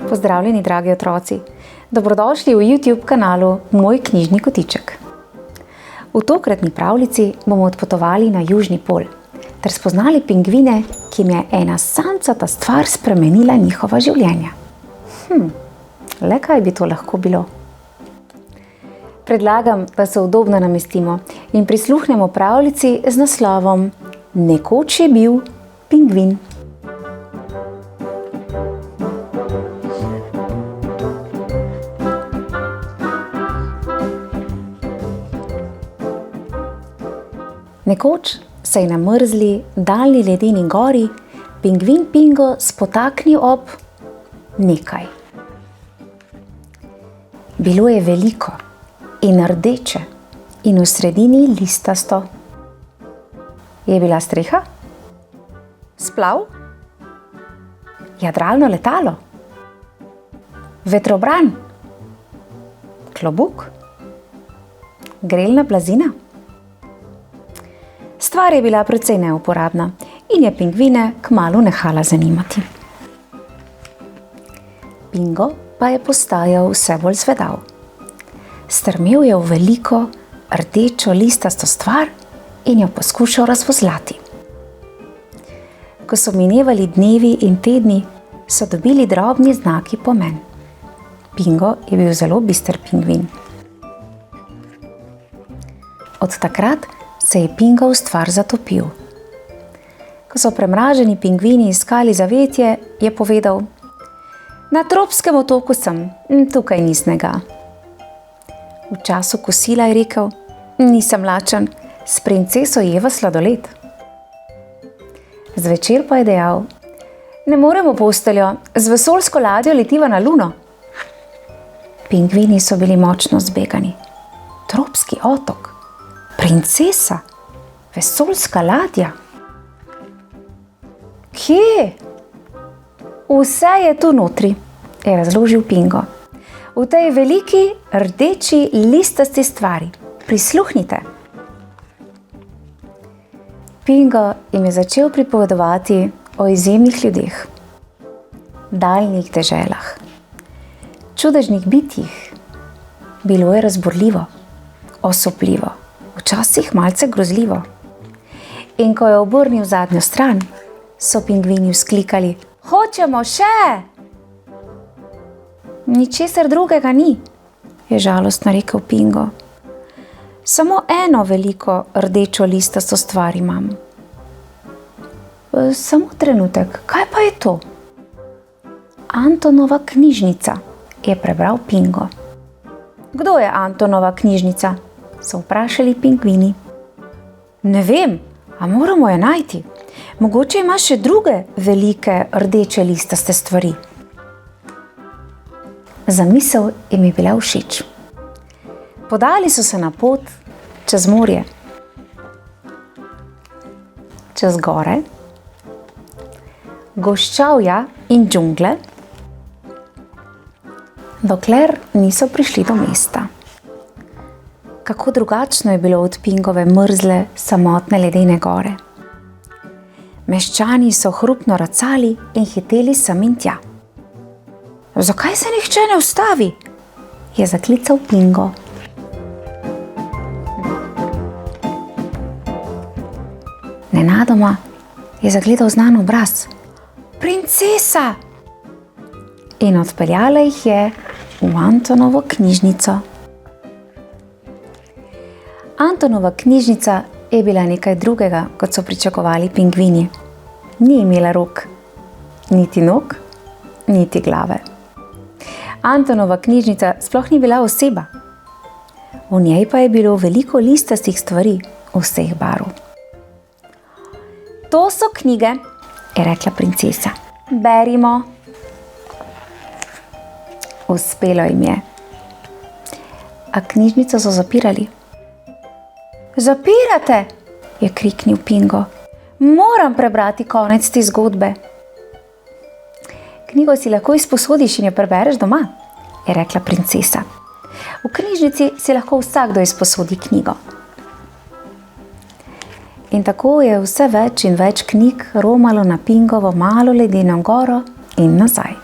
Pozdravljeni, dragi otroci! Dobrodošli v YouTube kanalu Moj knjižni kotiček. V tokratni pravljici bomo odpotovali na Južni pol ter spoznali pingvine, ki jim je ena samcata stvar spremenila njihova življenja. Le kaj bi to lahko bilo? Predlagam, da se udobno namestimo in prisluhnemo pravljici z naslovom Nekoč je bil pingvin. Nekoč se je na mrzli, daljni ledeni gori pingvin Pingo spotaknil ob nekaj. Bilo je veliko in rdeče in v sredini listasto. Je bila streha? Splav? Jadralno letalo? Vetrobran? Klobuk? Grelna blazina? Stvar je bila precej neuporabna in je pingvine kmalu nehala zanimati. Pingo pa je postajal vse bolj zvedav. Strmel je v veliko, rdečo listasto stvar in jo poskušal razvozlati. Ko so minevali dnevi in tedni, so dobili drobni znaki pomen. Pingo je bil zelo bister pingvin. Od takrat se je Pingo v stvar zatopil. Ko so premraženi pingvini iskali zavetje, je povedal: Na tropskem otoku sem, tukaj ni snega. V času kosila je rekel: Nisem lačen, s princeso jeva sladoled. Zvečer pa je dejal: Ne moremo posteljo, z vesoljsko ladjo letiva na Luno. Pingvini so bili močno zbegani. Tropski otok? Princesa? Vesoljska ladja? Kje? Vse je tu notri, je razložil Pingo. V tej veliki, rdeči, listasti stvari. Prisluhnite. Pingo jim je začel pripovedovati o izjemnih ljudeh, daljnih deželah, čudežnih bitjih. Bilo je razburljivo, osupljivo, včasih malce grozljivo. In ko je obrnil zadnjo stran, so pingvini vzklikali: Hočemo še! Ničesar drugega ni, je žalostno rekel Pingo. Samo eno veliko rdečo listasto stvar imam. Samo trenutek, kaj pa je to? Antonova knjižnica, je prebral Pingo. Kdo je Antonova knjižnica? So vprašali pingvini. Ne vem, a moramo jo najti. Mogoče ima še druge velike rdeče listaste stvari. Zamisel jim je bila všeč. Podali so se na pot čez morje, čez gore, goščavja in džungle, dokler niso prišli do mesta. Kako drugačno je bilo od Pingove mrzle, samotne ledene gore. Meščani so hrupno racali in hiteli sem in tja. Zakaj se nihče ne ustavi? Je zaklical Pingo. Nenadoma je zagledal znan obraz. Princesa! In odpeljala jih je v Antonovo knjižnico. Antonova knjižnica je bila nekaj drugega, kot so pričakovali pingvini. Ni imela rok, niti nog, niti glave. Antonova knjižnica sploh ni bila oseba. V njej pa je bilo veliko listastih stvari vseh barv. To so knjige, je rekla princesa. Berimo. Uspelo jim je. A knjižnico so zapirali. Zapirate, je kriknil Pingo. Moram prebrati konec te zgodbe. Knjigo si lahko izposodiš in jo prebereš doma, je rekla princesa. V knjižnici si lahko vsakdo izposodi knjigo. In tako je vse več in več knjig romalo na Pingovo malo ledeno goro in nazaj.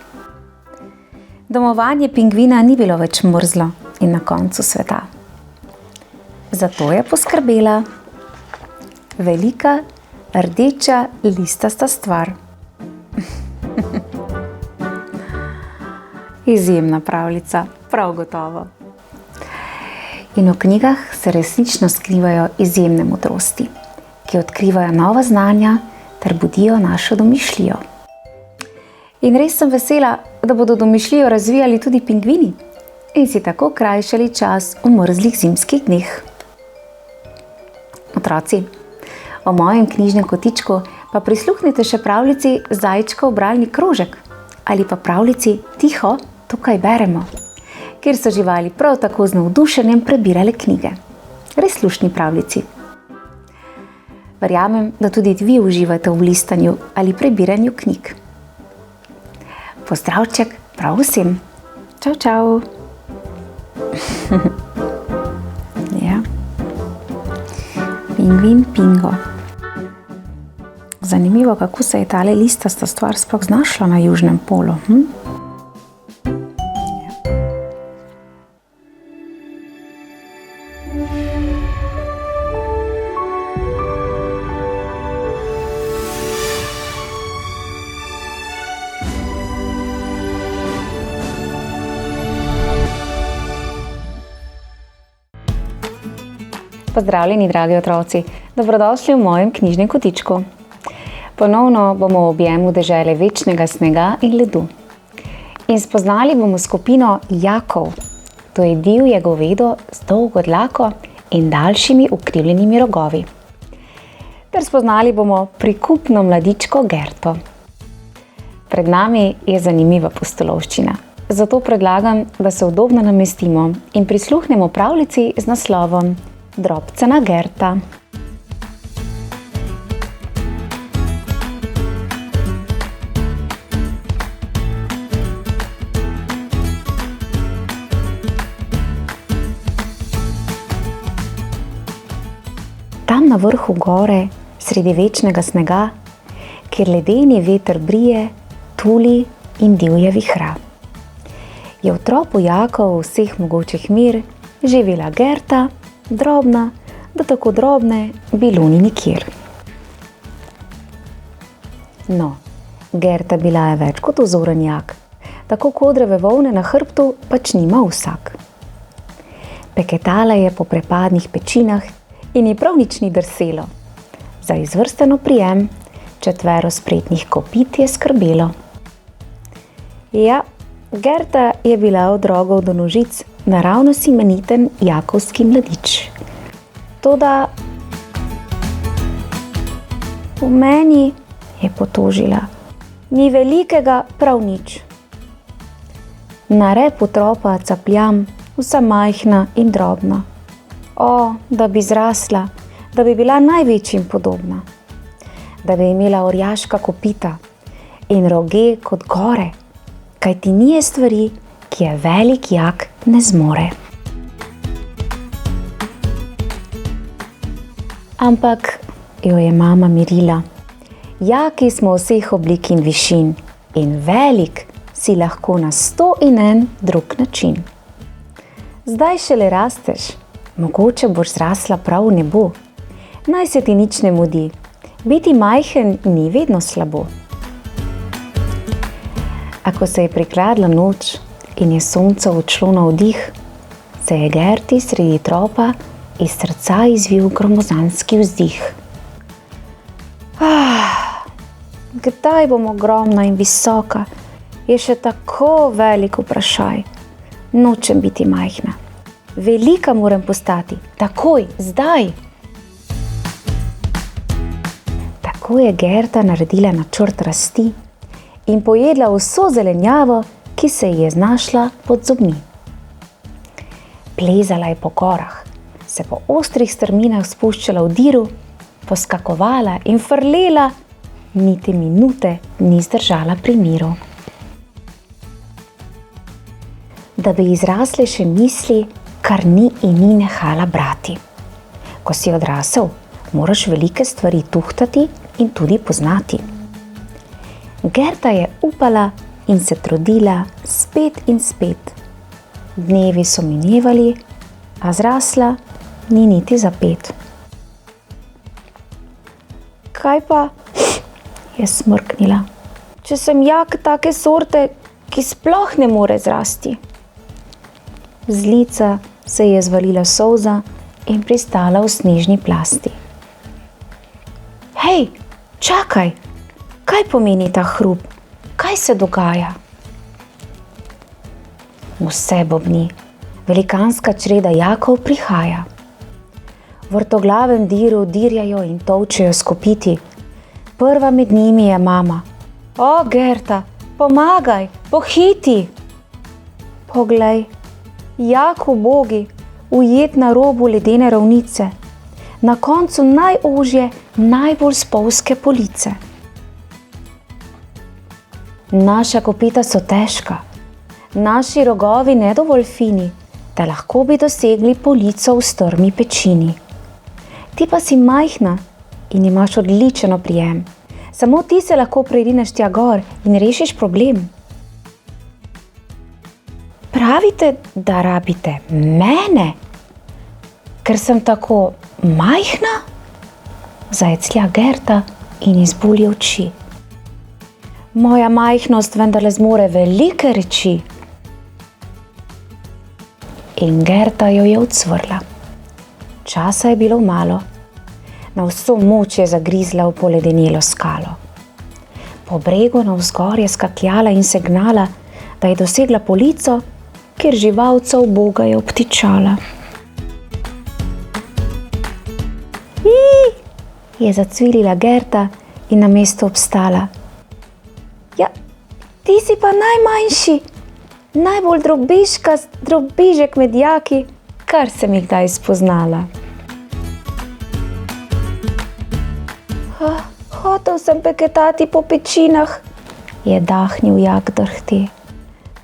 Domovanje pingvina ni bilo več mrzlo in na koncu sveta. Zato je poskrbela velika, rdeča, listasta stvar. Izjemna pravljica, prav gotovo. In v knjigah se resnično skrivajo izjemne modrosti, ki odkrivajo nova znanja ter budijo našo domišljijo. In res sem vesela, da bodo domišljijo razvijali tudi pingvini in si tako krajšali čas v mrzlih zimskih dneh. Otroci, o mojem knjižnem kotičku pa prisluhnite še pravljici Zajčkov bralni krožek ali pa pravljici Tiho, tukaj beremo, kjer so živali prav tako z navdušenjem prebirale knjige. Res luštni pravljici. Verjamem, da tudi vi uživate v listanju ali prebiranju knjig. Pozdravček prav vsem. Čau, čau. Ja. Pingvin Pingo. Zanimivo, kako se je tale listasta stvar sploh znašla na južnem polu. Pozdravljeni, dragi otroci, dobrodošli v mojem knjižnem kotičku. Ponovno bomo v objemu dežele večnega snega in ledu. In spoznali bomo skupino jakov, to je divje govedo z dolgo dlako in daljšimi ukrivljenimi rogovi. Ter spoznali bomo prikupno mladičko Gerto. Pred nami je zanimiva pustolovščina, zato predlagam, da se udobno namestimo in prisluhnemo pravljici z naslovom Drobcena Gerta. Tam na vrhu gore, sredi večnega snega, kjer ledeni veter brije, tuli in divje vihra, je v tropu jakov vseh mogočih mir živela Gerta, drobna, da tako drobne bilo ni nikjer. No, Gerta bila je več kot vzoren jak, tako kodreve volne na hrbtu pač nima vsak. Peketala je po prepadnih pečinah in ji prav nič ni drselo. Za izvrsten oprijem 4 spretnih kopit je skrbelo. Ja, Gerta je bila od rogov do nožic naravnost imeniten jakovski mladič. Toda v meni, je potožila, ni velikega prav nič. Na repu tropa capljam, vsa majhna in drobna. O, da bi zrasla, da bi bila največjim podobna. Da bi imela orjaška kopita in roge kot gore, kajti ni stvari, ki je velik jak ne zmore. Ampak jo je mama mirila. Jaki smo vseh oblik in višin in velik si lahko na 101 drug način. Zdaj šele rasteš, mogoče boš zrasla prav v nebo. Naj se ti nič ne mudi, biti majhen ni vedno slabo. A ko se je prikradla noč in je sonce odšlo na vdih, se je Gerti sredi tropa iz srca izvil gromozanski vzdih. Kdaj bom ogromna in visoka, je še tako velik vprašaj. Nočem biti majhna. Velika moram postati, takoj, zdaj. Tako je Gerta naredila načrt rasti in pojedla vso zelenjavo, ki se ji je znašla pod zobmi. Plezala je po gorah, se po ostrih strminah spuščala v diru, poskakovala in frlela, niti minute ni zdržala pri miru. da bi izrasle še misli, kar ni in ni nehala brati. Ko si odrasel, moraš velike stvari tuhtati in tudi poznati. Gerda je upala in se trudila spet in spet. Dnevi so minevali, a zrasla ni niti za 5. Kaj pa, je smrknila, če sem jak take sorte, ki sploh ne more zrasti? Z lica se je zvalila solza in pristala v snežni plasti. Hej, čakaj, kaj pomeni ta hrup? Kaj se dogaja? Vse bobni, velikanska čreda jakov prihaja. V vrtoglavem diru dirjajo in tolčejo skopiti. Prva med njimi je mama. O, Gerda, pomagaj, pohiti! Poglej, jak ubogi, ujet na robu ledene ravnice, na koncu najožje, najbolj spolzke police. Naša kopita so težka, naši rogovi ne dovolj fini, da lahko bi dosegli polico v strmi pečini. Ti pa si majhna in imaš odličen oprijem. Samo ti se lahko prerineš tja gor in rešiš problem. Pravite, da rabite mene, ker sem tako majhna? Zajeclja Gerda in izbulji oči. Moja majhnost vendarle zmore velike reči. In Gerda jo je ucvrla. Časa je bilo malo. Na vso moč je zagrizla v poledenelo skalo. Po bregu navzgor je skakljala in se gnala, da je dosegla polico, kjer živalca uboga je obtičala. Je zacvilila Gerda in na mestu obstala. Ja, ti si pa najmanjši, najbolj drobižek med jaki, kar sem jih kdaj spoznala. Hotel sem peketati po pečinah, je dahnil jak drhti,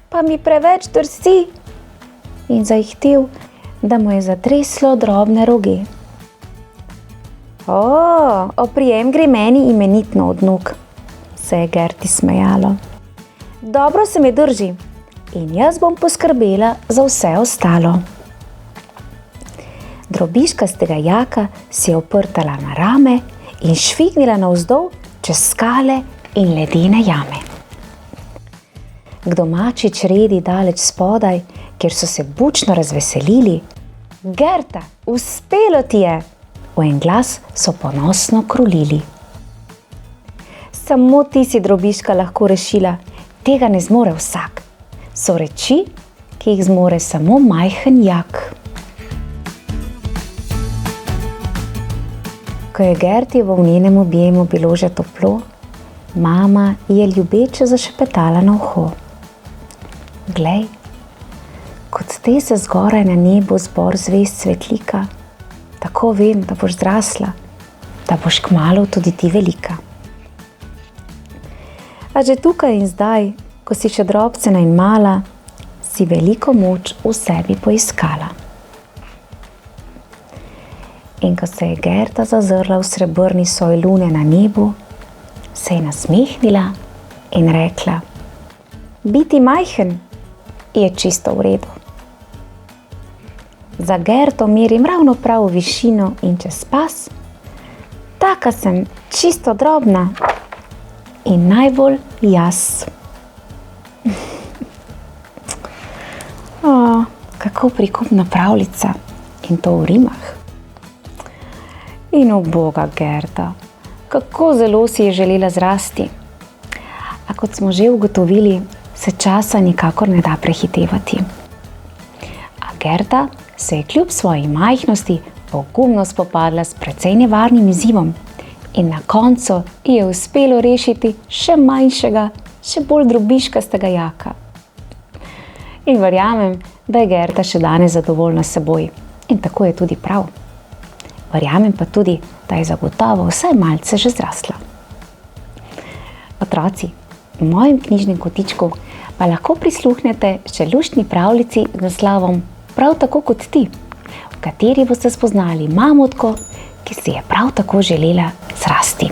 pa mi preveč drsi, in zaihtel, da mu je zatreslo drobne roge. Oprijem gre meni imenitno od nog, se je Gerdi smejalo. Dobro se me drži in jaz bom poskrbela za vse ostalo. Drobižkastega jaka si je oprtala na rame in švignila navzdol čez skale in ledene jame. K domači čredi daleč spodaj, kjer so se bučno razveselili, Gerda, uspelo ti je! V en glas so ponosno krulili. Samo ti si, drobižka, lahko rešila, tega ne zmore vsak. So reči, ki jih zmore samo majhen jak. Ko je Gerdi v njenem objemu bilo že toplo, mama je ljubeče zašepetala na uho. Glej, kot te se zgoraj na nebu zbor zvezd svetlika, tako vem, da boš zrasla, da boš kmalu tudi ti velika. A že tukaj in zdaj, ko si še drobcena in mala, si veliko moč v sebi poiskala. In ko se je Gerda zazrla v srebrni soj lune na nebu, se je nasmehnila in rekla: Biti majhen je čisto v redu. Za Gerdo merim ravno prav v višino in čez pas, taka sem čisto drobna in najbolj jaz. Kako prikupna pravljica, in to v rimah. In uboga Gerda, kako zelo si je želela zrasti. A kot smo že ugotovili, se časa nikakor ne da prehitevati. A Gerda se je kljub svoji majhnosti pogumno spopadla s precej nevarnim izzivom in na koncu je uspelo rešiti še manjšega, še bolj drobižkastega jaka. In verjamem, da je Gerda še danes zadovoljna s seboj in tako je tudi prav. Verjamem pa tudi, da je zagotovo vsaj malce že zrasla. Otroci, v mojem knjižnem kotičku pa lahko prisluhnete še luštni pravljici z naslovom Prav tako kot ti, v kateri boste spoznali mamutko, ki si je prav tako želela zrasti.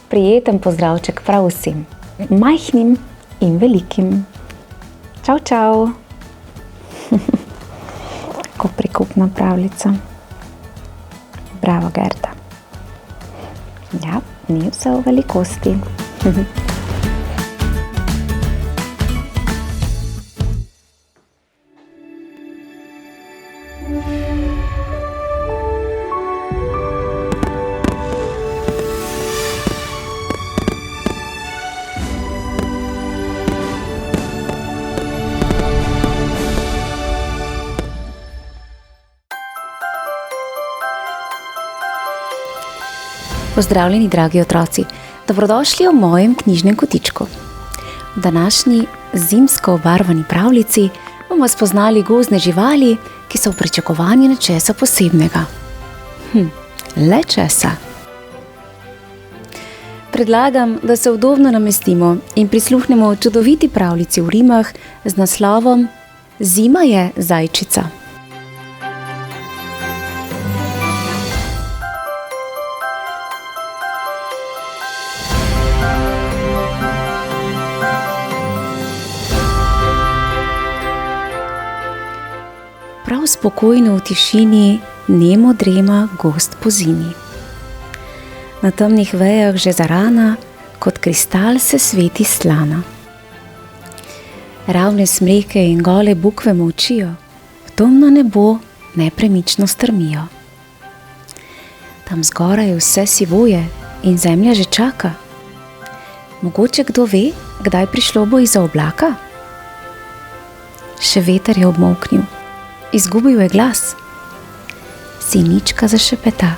Prijeten pozdravček prav vsem, majhnim in velikim. Čau, čau. Kako prikupna pravljica. Bravo, Gerda. Ja, ni vse v velikosti. Pozdravljeni, dragi otroci, dobrodošli v mojem knjižnem kotičku. V današnji zimsko obarvani pravljici bomo spoznali gozdne živali, ki so v pričakovanju nečesa posebnega. Le česa. Predlagam, da se udobno namestimo in prisluhnemo čudoviti pravljici v rimah z naslovom Zima je zajčica. Prav spokojno v tišini nemo drema gozd po zimi. Na temnih vejah že zarana, kot kristal se sveti slana. Ravne smreke in gole bukve molčijo, v temno nebo nepremično strmijo. Tam zgoraj vse sivoje in zemlja že čaka. Mogoče kdo ve, kdaj prišlo bo izza oblaka? Še veter je obmolknil. Izgubil je glas. Sinička zašepeta.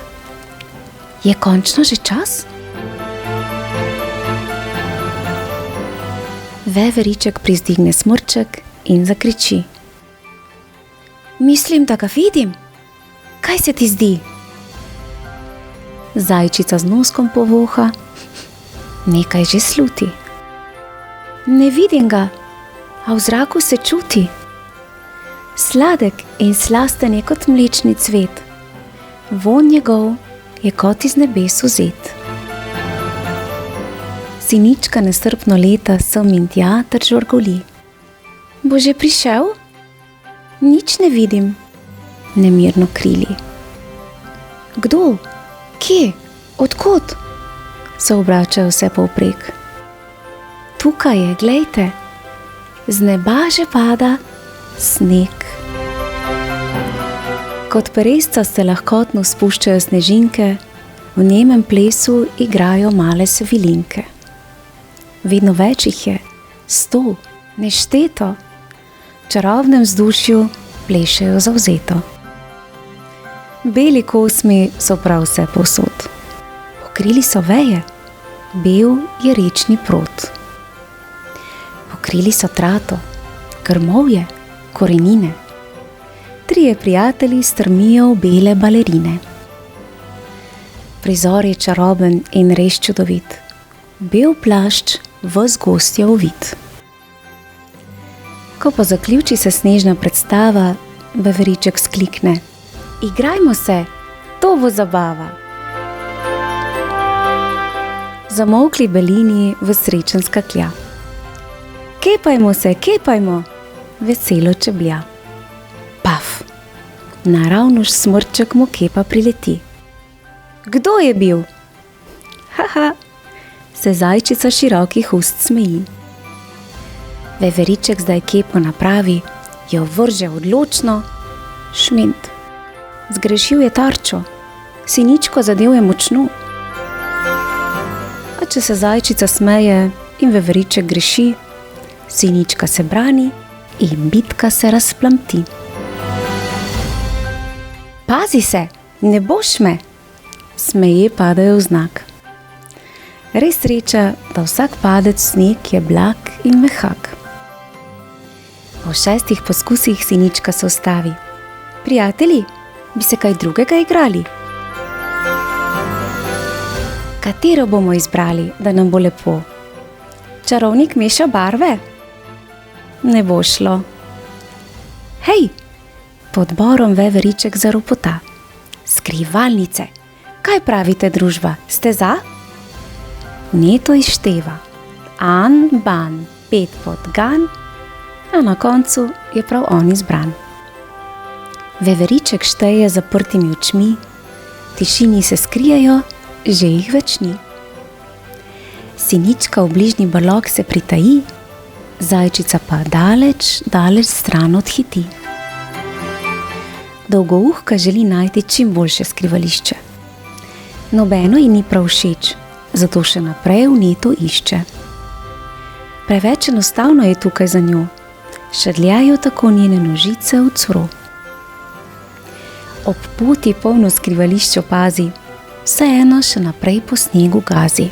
Je končno že čas? Veveriček privzdigne smrček in zakriči. Mislim, da ga vidim. Kaj se ti zdi? Zajčica z noskom povoha. Nekaj že sluti. Ne vidim ga, a v zraku se čuti. Sladek in slasten je kot mlečni cvet, vonj njegov je kot iz nebes vzet. Sinička nestrpno leta sem in tja ter žvrgoli. Bo že prišel? Nič ne vidim, nemirno krili. Kdo? Kje? Odkot? Se obračajo vse povprek. Tukaj je, glejte, z neba že pada sneg. Kot peresca se lahkotno spuščajo snežinke, v nemem plesu igrajo male sevilinke. Vedno več jih je, 100, nešteto, v čarobnem vzdušju plešejo zavzeto. Beli kosmi so prav vse povsod. Pokrili so veje, bel je rečni prod. Pokrili so trato, grmovje, korenine. Trije prijatelji strmijo v bele balerine. Prizor je čaroben in res čudovit. Bel plašč ves gostja ovit. Ko pa zaključi se snežna predstava, Veveriček sklikne. Igrajmo se, to bo zabava. Zamolkli belini v srečen skaklja. Kepajmo se, kepajmo, veselo čeblja. Paf, naravnoš smrček mu kepa prileti. Kdo je bil? Haha, se zajčica širokih ust smeji. Veveriček zdaj kepo napravi, jo vrže odločno, šment. Zgrešil je tarčo, Siničko zadel je močno. A če se zajčica smeje in Veveriček greši, Sinička se brani in bitka se razplamti. Pazi se, ne boš me, smeje padajo v znak. Res sreča, da vsak padec sneg je blag in mehak. Po 6 poskusih Sinička se ustavi. Prijatelji, bi se kaj drugega igrali? Katero bomo izbrali, da nam bo lepo? Čarovnik meša barve? Ne bo šlo. Hej, pod borom veveriček zaropota. Skrivalnice. Kaj pravite, družba? Ste za? Neto izšteva. An, ban, 5 podgan, a na koncu je prav on izbran. Veveriček šteje zaprtimi očmi, tišini se skrijejo, že jih več ni. Sinička v bližnji brlog se pritaji, zajčica pa daleč, daleč stran odhiti. Dolgouhka želi najti čim boljše skrivališče. Nobeno ji ni prav všeč, zato še naprej vneto išče. Preveč enostavno je tukaj za njo, šadljajo tako njene nožice v cvro. Ob poti polno skrivališče opazi, vseeno še naprej po snegu gazi.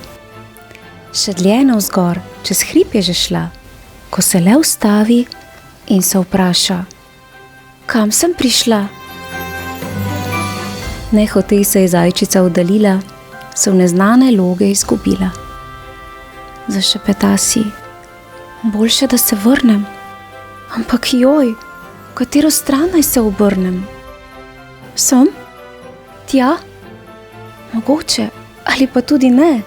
Šadlje navzgor, čez hrib je že šla, ko se le ustavi in se vpraša, kam sem prišla? Nehote se je zajčica oddaljila, se v neznane loge izgubila. Zašepeta si, boljše, da se vrnem, ampak joj, v katero stran naj se obrnem? Sem? Tja? Mogoče, ali pa tudi ne?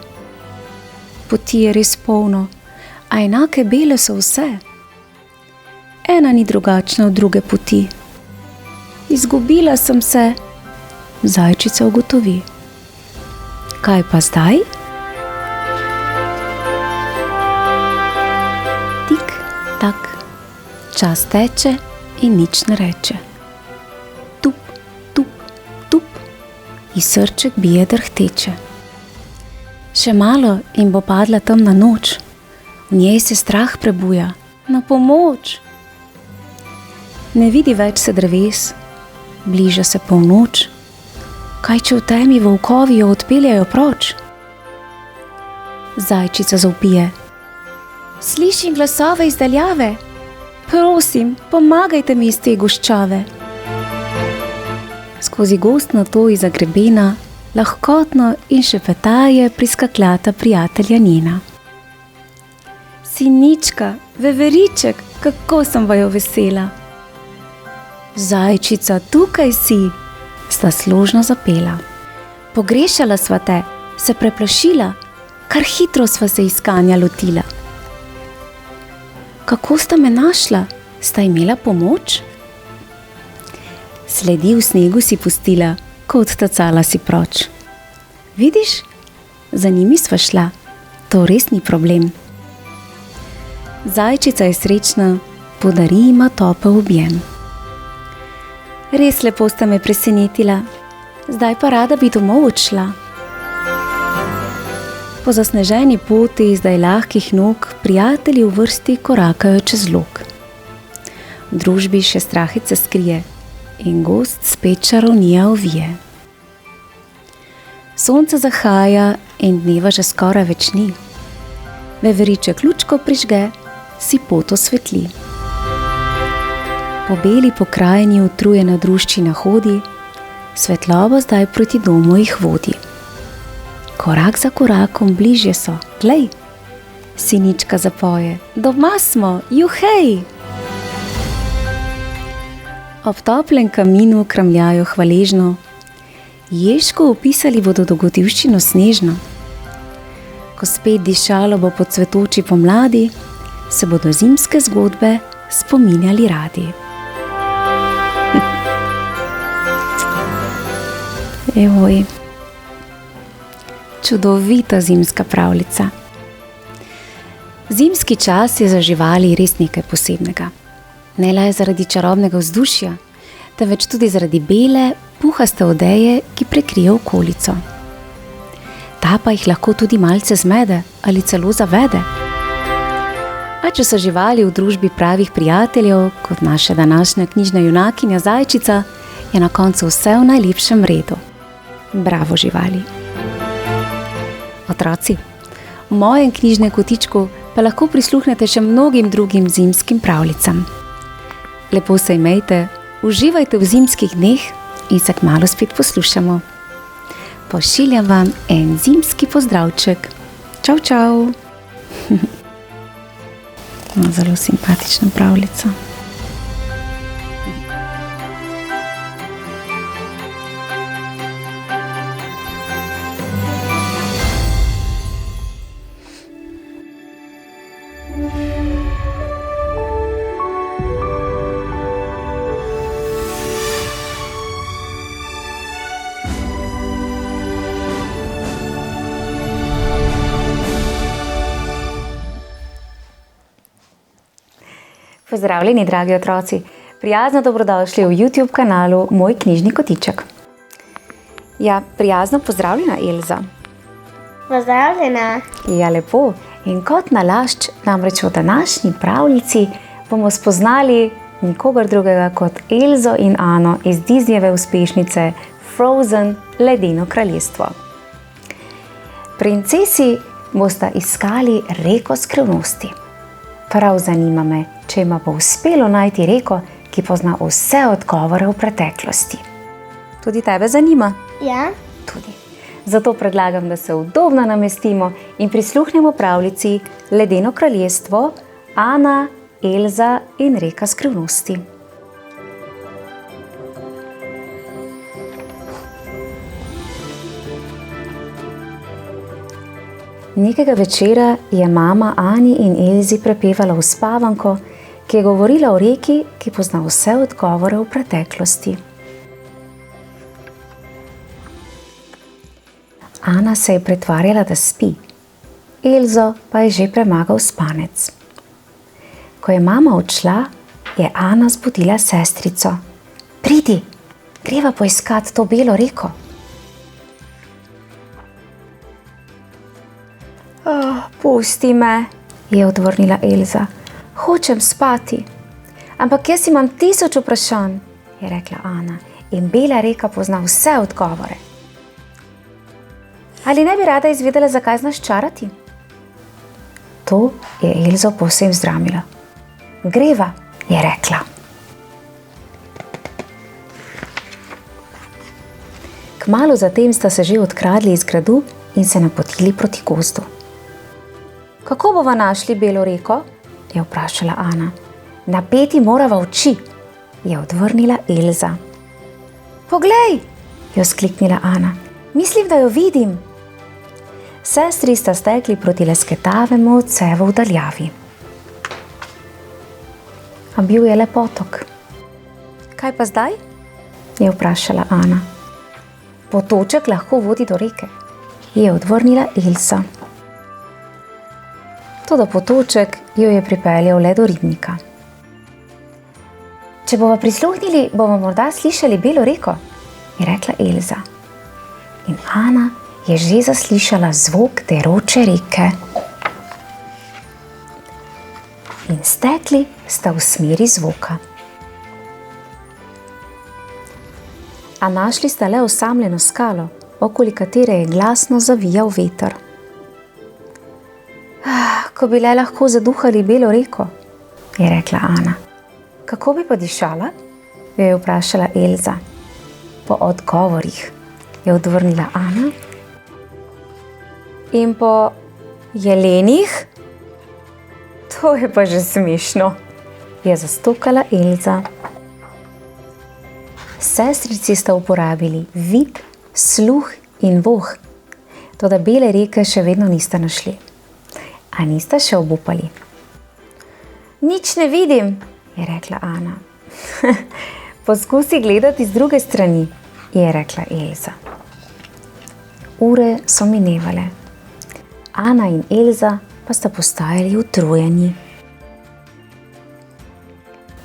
Poti je res polno, a enake bele so vse. Ena ni drugačna od druge poti. Izgubila sem se, zajčica ugotovi. Kaj pa zdaj? Tik, tak, čas teče in nič ne reče. Tup, tup, tup, in srček bije drhteče. Še malo in bo padla temna noč, v njej se strah prebuja, na pomoč. Ne vidi več se dreves, bliža se polnoč, kaj če v temi volkovi jo odpeljajo proč? Zajčica zavpije, slišim glasove iz daljave, prosim, pomagajte mi iz te goščave. Skozi gostno to iza grebena lahkotno in šepetaje priskakljata prijatelja njena. Sinička, veveriček, kako sem vaju vesela. Zajčica, tukaj si, sta složno zapela. Pogrešala sva te, se preplašila, kar hitro sva se iskanja lotila. Kako sta me našla, sta imela pomoč? Sledi v snegu si pustila, ko odtacala si proč. Vidiš, za njimi sva šla, to res ni problem. Zajčica je srečna, podari jima topel objem. Res lepo sta me presenetila, zdaj pa rada bi domov odšla. Po zasneženi poti zdaj lahkih nog prijatelji v vrsti korakajo čez log. V družbi še strahice skrije in gost spet čarovnija ovije. Sonce zahaja in dneva že skoraj več ni. Veveriček lučko prižge, si pot osvetli. Po beli pokrajini utrujena druščina hodi, svetloba zdaj proti domu jih vodi. Korak za korakom bližje so, glej, Sinička zapoje, doma smo, juhej! Ob toplem kaminu kramljajo hvaležno, Ježko opisali bodo dogodivščino snežno. Ko spet dišalo bo po cvetoči pomladi, se bodo zimske zgodbe spominjali radi. Evoj, čudovita zimska pravljica. Zimski čas je za živali res nekaj posebnega. Ne le zaradi čarobnega vzdušja, temveč tudi zaradi bele, puhaste odeje, ki prekrije okolico. Ta pa jih lahko tudi malce zmede ali celo zavede. A če so živali v družbi pravih prijateljev, kot naša današnja knjižna junakinja Zajčica, je na koncu vse v najlepšem redu. Bravo, živali! Otroci, v mojem knjižnem kotičku pa lahko prisluhnete še mnogim drugim zimskim pravljicam. Lepo se imejte, uživajte v zimskih dneh in se kmalu spet poslušamo. Pošiljam vam en zimski pozdravček. Čau, čau! Zelo simpatična pravljica. Pozdravljeni, dragi otroci! Prijazno dobrodošli v YouTube kanalu Moj knjižni kotiček. Ja, prijazno pozdravljena, Elza. Pozdravljena. Ja, lepo. In kot nalašč, namreč v današnji pravljici bomo spoznali nikogar drugega kot Elzo in Ano iz Disneyjeve uspešnice Frozen Ledeno kraljestvo. Princesi bosta iskali reko skrivnosti. Prav zanima me, če jima bo uspelo najti reko, ki pozna vse odgovore v preteklosti. Tudi tebe zanima? Ja. Tudi. Zato predlagam, da se udobno namestimo in prisluhnemo pravljici Ledeno kraljestvo, Ana, Elza in reka skrivnosti. Nekega večera je mama Ani in Elzi prepevala uspavanko, ki je govorila o reki, ki pozna vse odgovore v preteklosti. Ana se je pretvarjala, da spi, Elzo pa je že premagal spanec. Ko je mama odšla, je Ana zbudila sestrico. Pridi, greva poiskat to belo reko. Pusti me, je odvrnila Elza. Hočem spati. Ampak jaz imam 1000 vprašanj, je rekla Ana, in bela reka pozna vse odgovore. Ali ne bi rada izvedela, zakaj znaš čarati? To je Elzo povsem zdramila. Greva, je rekla. Kmalu zatem sta se že odkradli iz gradu in se napotili proti gozdu. Kako bova našli belo reko? Je vprašala Ana. Napeti morava oči, je odvrnila Elza. Poglej, je vzkliknila Ana. Mislim, da jo vidim. Sestri sta stekli proti lesketavemu odsevu v daljavi. A bil je le potok. Kaj pa zdaj? Je vprašala Ana. Potoček lahko vodi do reke, je odvrnila Elza. Toda potoček jo je pripeljal le do ribnika. Če bova prisluhnili, bomo morda slišali belo reko, je rekla Elza. In Ana je že zaslišala zvok deroče reke. In stekli sta v smeri zvoka. A našli sta le osamljeno skalo, okoli katere je glasno zavijal veter. Ko bi le lahko zaduhali belo reko, je rekla Ana. Kako bi pa dišala? Jo je vprašala Elza. Po odgovorih, je odvrnila Ana. In po jelenih? To je pa že smešno, je zastokala Elza. Sestrici sta uporabili vid, sluh in voh, toda bele reke še vedno nista našli. A nista še obupali. Nič ne vidim, je rekla Ana. Poskusi gledati z druge strani, je rekla Elza. Ure so minevale. Ana in Elza pa sta postajali utrujeni.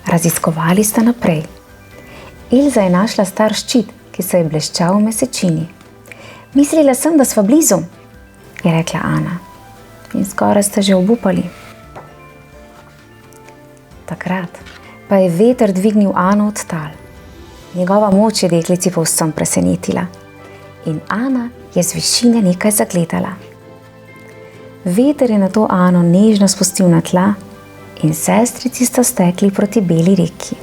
Raziskovali sta naprej. Elza je našla star ščit, ki se je bleščal v mesečini. Mislila sem, da sva blizu, je rekla Ana. In skoraj sta že obupali. Takrat pa je veter dvignil Ano od tal. Njegova moč je deklici povsem presenetila. In Ana je z višine nekaj zagledala. Veter je nato Ano nežno spustil na tla in sestrici sta stekli proti beli reki.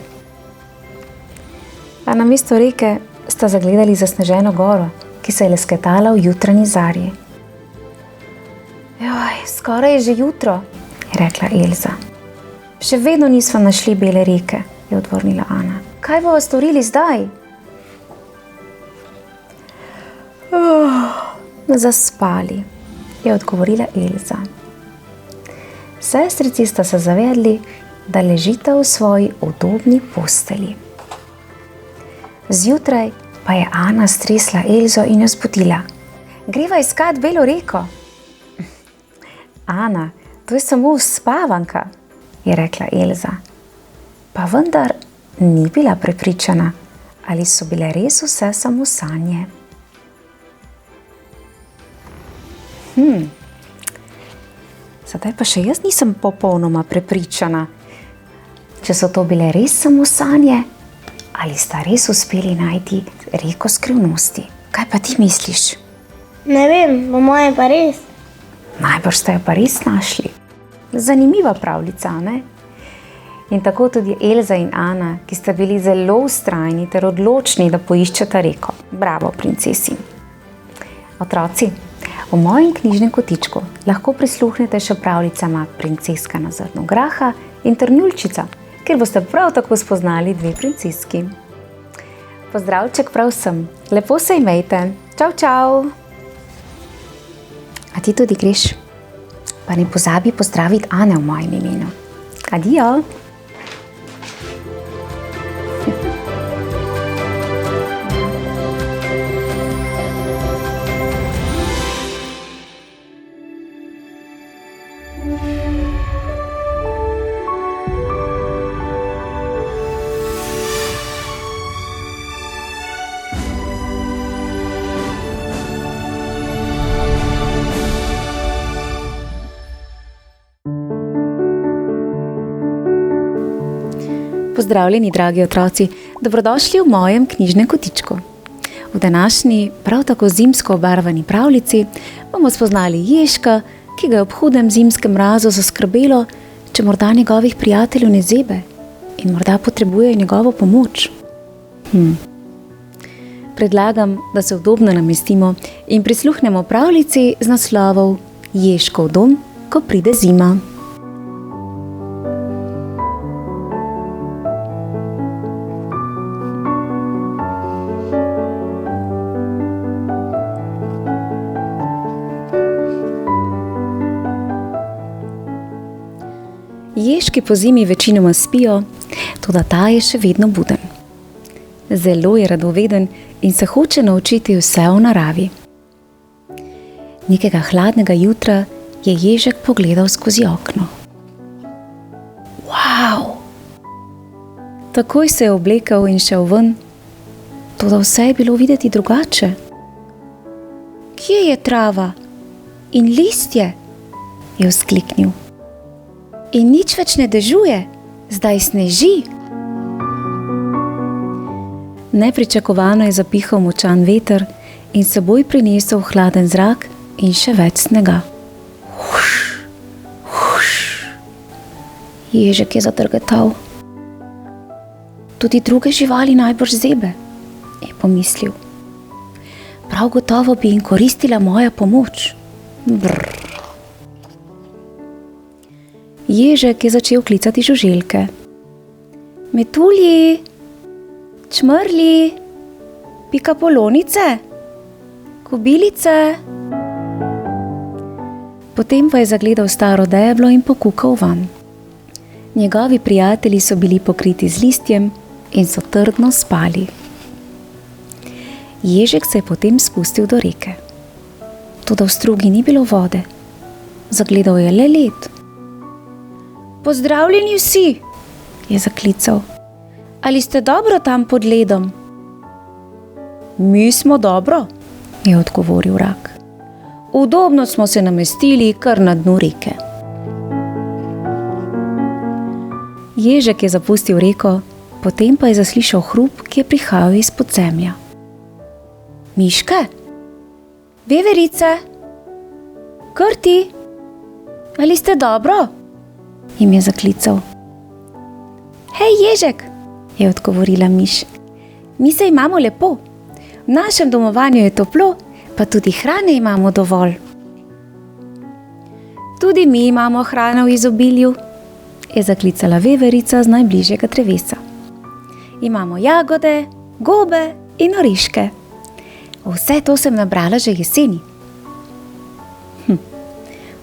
A namesto reke sta zagledali zasneženo goro, ki se je lesketala v jutranji zarji. Skoraj je že jutro, je rekla Elza. Še vedno nismo našli bele reke, je odvrnila Ana. Kaj bomo storili zdaj? Zaspali, je odgovorila Elza. Sestrici sta se zavedli, da ležita v svoji udobni postelji. Zjutraj pa je Ana stresla Elzo in jo zbudila. Greva iskat belo reko. Ana, to je samo uspavanka, je rekla Elza. Pa vendar ni bila prepričana, ali so bile res vse samo sanje. Zdaj pa še jaz nisem popolnoma prepričana, če so to bile res samo sanje, ali sta res uspeli najti reko skrivnosti. Kaj pa ti misliš? Ne vem, po moje pa res. Najbrž ste jo pa res našli. Zanimiva pravljica, ne? In tako tudi Elza in Ana, ki sta bili zelo vztrajni ter odločni, da poiščeta reko. Bravo, princesi. Otroci, v mojem knjižnem kotičku lahko prisluhnete še pravljicama Princeska na zrnu graha in Trnulčica, kjer boste prav tako spoznali dve princeski. Pozdravček prav vsem, lepo se imejte. Čau, čau. A ti tudi greš? Pa ne pozabi pozdraviti Ane v mojem imenu. Adijo. Pozdravljeni, dragi otroci, dobrodošli v mojem knjižnem kotičku. V današnji, prav tako zimsko obarvani pravljici bomo spoznali Ježka, ki ga je ob hudem zimskem mrazu zaskrbelo, če morda njegovih prijateljev ne zebe in morda potrebuje njegovo pomoč. Predlagam, da se udobno namestimo in prisluhnemo pravljici z naslovov Ježkov dom, ko pride zima. Ježki po zimi večinoma spijo, toda ta je še vedno buden. Zelo je radoveden in se hoče naučiti vse o naravi. Nekega hladnega jutra je Ježek pogledal skozi okno. Wow! Takoj se je oblekel in šel ven, toda vse je bilo videti drugače. Kje je trava in listje? Je vzkliknil. In nič več ne dežuje, zdaj sneži. Nepričakovano je zapihal močan veter in s seboj prinesel hladen zrak in še več snega. Huš, huš. Ježek je zadrgetal. Tudi druge živali najbrž zebe, je pomislil. Prav gotovo bi jim koristila moja pomoč. Brr. Ježek je začel klicati žuželke. Metulji, čmrlji, pikapolonice, kobilice. Potem pa je zagledal staro deblo in pokukal van. Njegovi prijatelji so bili pokriti z listjem in so trdno spali. Ježek se je potem spustil do reke. Toda v strugi ni bilo vode. Zagledal je le led. Pozdravljeni vsi, je zaklical. Ali ste dobro tam pod ledom? Mi smo dobro, je odgovoril rak. Udobno smo se namestili kar na dnu reke. Ježek je zapustil reko, potem pa je zaslišal hrup, ki je prihajal iz podzemlja. Miške? Veverice? Krti? Ali ste dobro? Jim je zaklical. Hej, Ježek, je odgovorila miš. Mi se imamo lepo. V našem domovanju je toplo, pa tudi hrane imamo dovolj. Tudi mi imamo hrano v izobilju, je zaklicala veverica z najbližjega drevesa. Imamo jagode, gobe in oriške. Vse to sem nabrala že jeseni.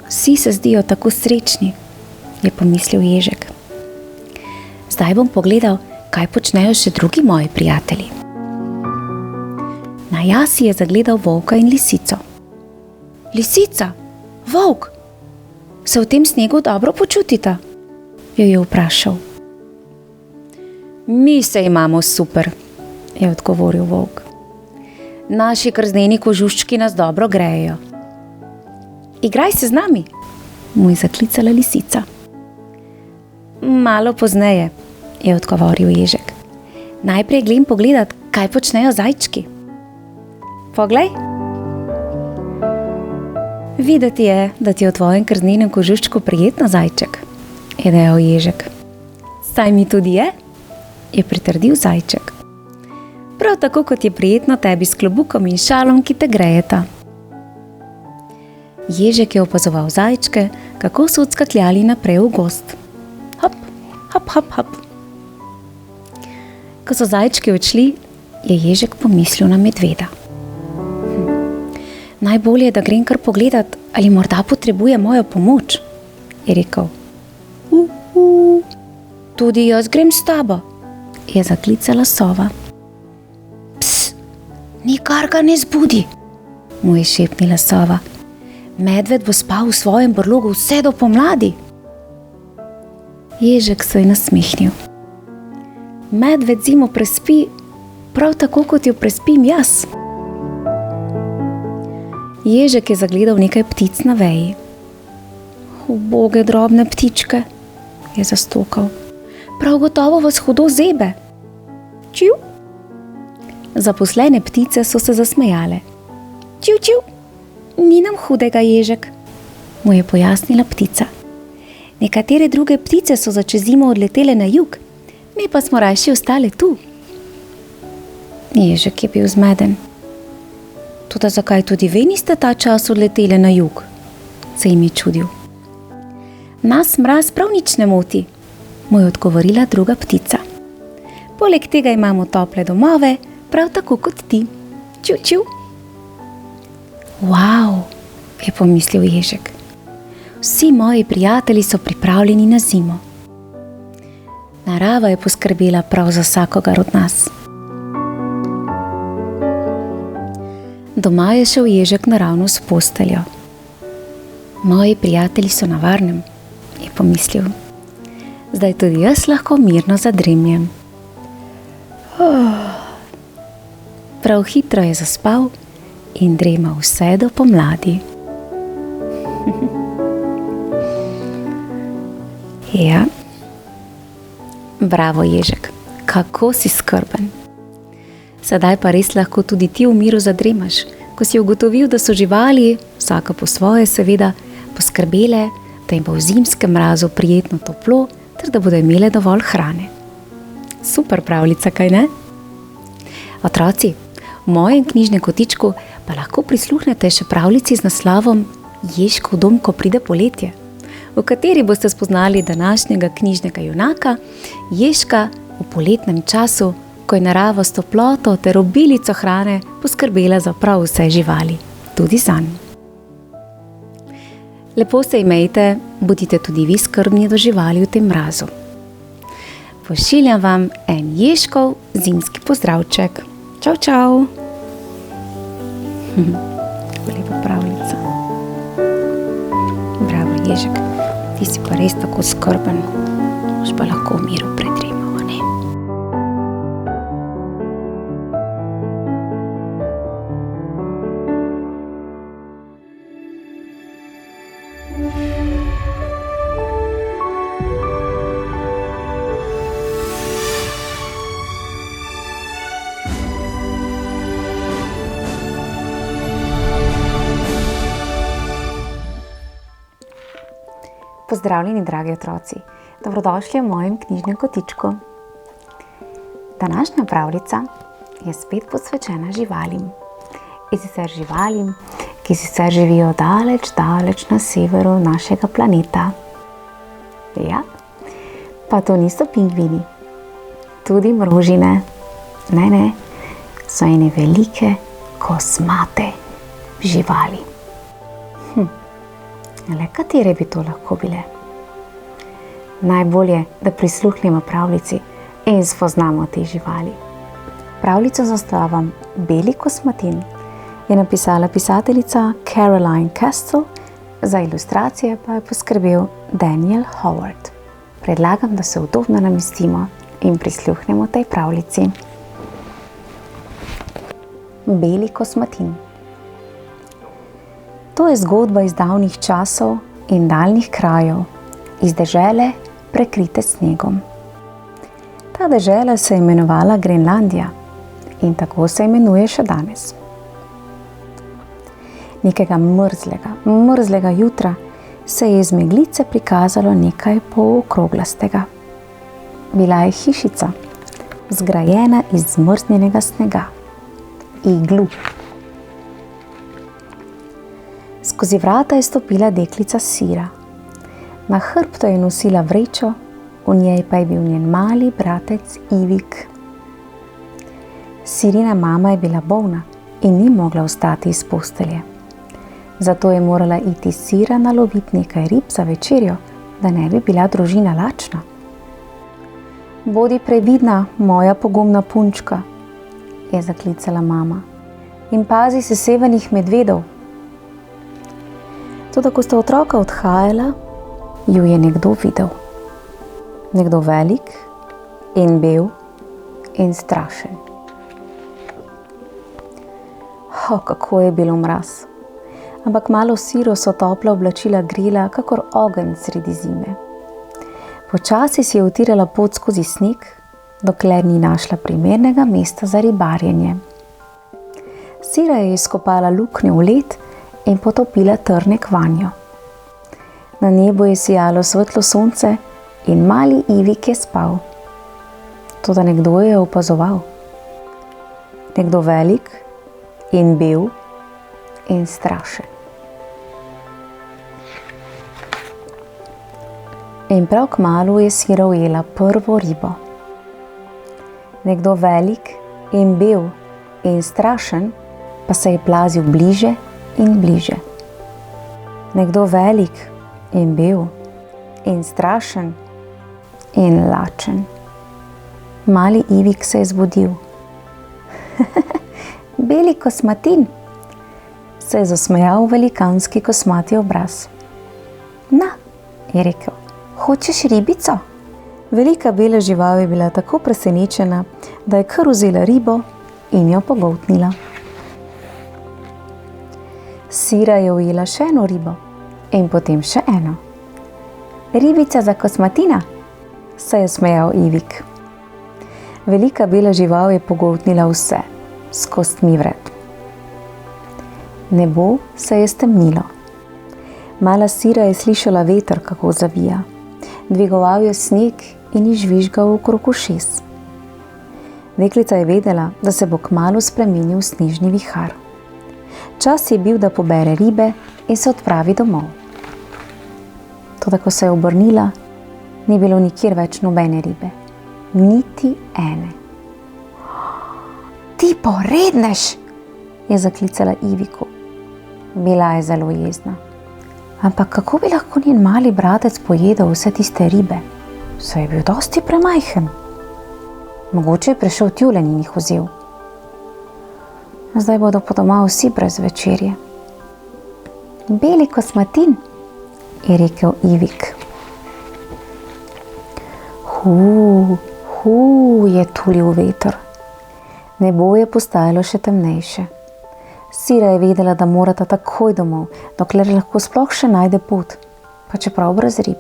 Vsi se zdijo tako srečni, je pomislil ježek. Zdaj bom pogledal, kaj počnejo še drugi moji prijatelji. Na jasi je zagledal volka in lisico. Lisica, volk, se v tem snegu dobro počutita? Jo je vprašal. Mi se imamo super, je odgovoril volk. Naši krzneni kožuščki nas dobro grejejo. Igraj se z nami, mu je zaklicala lisica. Malo pozneje, je odgovoril ježek. Najprej grem pogledat, kaj počnejo zajčki. Poglej. Videti je, da ti je v tvojem krznenem kožuščku prijetno, zajček, je dejal ježek. Saj mi tudi je pritrdil zajček. Prav tako, kot je prijetno tebi s klobukom in šalom, ki te grejeta. Ježek je opazoval zajčke, kako so odskakljali naprej v gozd. Hop, hop, hop, hop. Ko so zajčki odšli, je ježek pomislil na medveda. Najbolje, da grem kar pogledat, ali morda potrebuje mojo pomoč, je rekel. Tudi jaz grem s tabo, je zaklicala sova. Ps, nikar ga ne zbudi, mu je šepnila sova. Medved bo spal v svojem brlogu vse do pomladi. Ježek se je nasmehnil. Medved zimo prespi, prav tako kot jo prespim jaz. Ježek je zagledal nekaj ptic na veji. Uboge drobne ptičke, je zastokal. Prav gotovo vas hudo zebe. Čiv? Zaposlene ptice so se zasmejale. Čiv, čiv, ni nam hudega, ježek, mu je pojasnila ptica. Nekatere druge ptice so za čez zimo odletele na jug, mi pa smo rajši ostale tu. Ježek je bil zmeden. Toda zakaj tudi vi niste ta čas odletele na jug? Se jim je čudil. Nas mraz prav nič ne moti, mu je odgovorila druga ptica. Poleg tega imamo tople domove, prav tako kot ti. Čuv, čuv. Wow, je pomislil ježek. Vsi moji prijatelji so pripravljeni na zimo. Narava je poskrbela prav za vsakogar od nas. Doma je šel ježek naravnost v posteljo. Moji prijatelji so na varnem, je pomislil. Zdaj tudi jaz lahko mirno zadremljem. Prav hitro je zaspal in dremal vse do pomladi. Ja, bravo ježek, kako si skrben. Sedaj pa res lahko tudi ti v miru zadremaš, ko si ugotovil, da so živali, vsaka po svoje seveda, poskrbele, da jim bo v zimskem mrazu prijetno toplo, ter da bodo imele dovolj hrane. Super pravljica, kaj ne? Otroci, v mojem knjižnem kotičku pa lahko prisluhnete še pravljici z naslovom Ježkov dom, ko pride poletje, v kateri boste spoznali današnjega knjižnega junaka, Ježka v poletnem času, ko je narava s toploto ter obilico hrane poskrbela za prav vse živali, tudi zanj. Lepo se imejte, bodite tudi vi skrbni do živali v tem mrazu. Pošiljam vam en Ježkov zimski pozdravček. Čau, čau! Lepa pravljica. Bravo, ježek, ti si pa res tako skrben, boš pa lahko v miru predremal, ne? Pozdravljeni, dragi otroci, dobrodošli v mojem knjižnem kotičku. Današnja pravljica je spet posvečena živalim. In sicer živalim, ki sicer živijo daleč, daleč na severu našega planeta. Ja, Pa to niso pingvini, tudi mroži ne. Ne, so ene velike, kosmate živali. Le katere bi to lahko bile? Najbolje, da prisluhnemo pravljici in spoznamo te živali. Pravljico z naslovom Beli kosmatin je napisala pisateljica Caroline Castle, za ilustracije pa je poskrbel Daniel Howard. Predlagam, da se udobno namestimo in prisluhnemo tej pravljici. Beli kosmatin. To je zgodba iz davnih časov in daljnih krajev, iz dežele prekrite snegom. Ta dežela se je imenovala Grenlandija in tako se imenuje še danes. Nekega mrzlega jutra se je iz meglice prikazalo nekaj polokrogastega. Bila je hišica, zgrajena iz zmrznjenega snega, iglu. Skozi vrata je stopila deklica Sira. Na hrbtu je nosila vrečo, v njej pa je bil njen mali bratec Ivik. Sirina mama je bila bolna in ni mogla vstati iz postelje. Zato je morala iti Sira naloviti nekaj rib za večerjo, da ne bi bila družina lačna. Bodi previdna, moja pogumna punčka, je zaklicala mama, in pazi se severnih medvedov. Toda ko sta otroka odhajala, ju je nekdo videl. Nekdo velik in bel in strašen. Kako je bilo mraz. Ampak malo Siro so topla oblačila grela, kakor ogenj sredi zime. Počasi si je utirala pot skozi sneg, dokler ni našla primernega mesta za ribarjenje. Sira je izkopala luknjo v led in potopila trnek vanjo. Na nebu je sijalo svetlo sonce in mali Ivik je spal. Toda nekdo je opazoval. Nekdo velik in bel in strašen. In prav kmalu je Sira ujela prvo ribo. Nekdo velik in bel in strašen pa se je plazil bliže in bliže. Nekdo velik in bel in strašen in lačen. Mali Ivik se je zbudil. Beli kosmatin, se je zasmejal velikanski kosmati obraz. Na, je rekel, hočeš ribico? Velika bela žival je bila tako presenečena, da je kar vzela ribo in jo pogoltnila. Sira je ujela še eno ribo in potem še eno. Ribica za kosmatina, se je smejal Ivik. Velika bela žival je pogoltnila vse, s kostmi vred. Nebo se je stemnilo. Mala Sira je slišala veter, kako zavija. Dvigoval je sneg in ji žvižgal okrog ušes. Deklica je vedela, da se bo kmalu spremenil v snežni vihar. Čas je bil, da pobere ribe in se odpravi domov. Toda ko se je obrnila, ni bilo nikjer več nobene ribe. Niti ene. Ti porednež, je zaklicala Iviku. Bila je zelo jezna. Ampak kako bi lahko njen mali bratec pojedel vse tiste ribe? Saj je bil dosti premajhen. Mogoče je prišel tjulenj in jih vzel. Zdaj bodo po doma vsi brez večerje. Beli kosmatin, je rekel Ivik. Je tulil veter. Nebo je postajalo še temnejše. Sira je vedela, da morata takoj domov, dokler lahko sploh še najde pot, pa čeprav brez rib.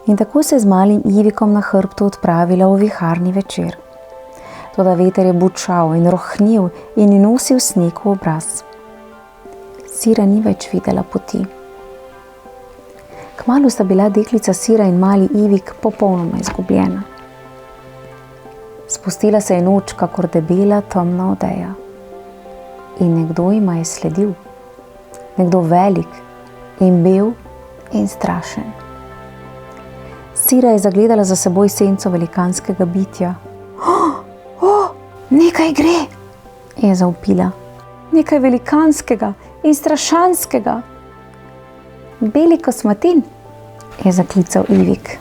In tako se z malim Ivikom na hrbtu odpravila v viharni večer. Toda veter je bučal in rohnil in ji nosil sneg v obraz. Sira ni več videla poti. Kmalu sta bila deklica Sira in mali Ivik popolnoma izgubljena. Spustila se je noč, kakor debela temna odeja. In nekdo jima je sledil. Nekdo velik in bel in strašen. Sira je zagledala za seboj senco velikanskega bitja. Nekaj gre, je zavpila. Nekaj velikanskega in strašanskega. Beli kosmatin, je zaklical Ivik.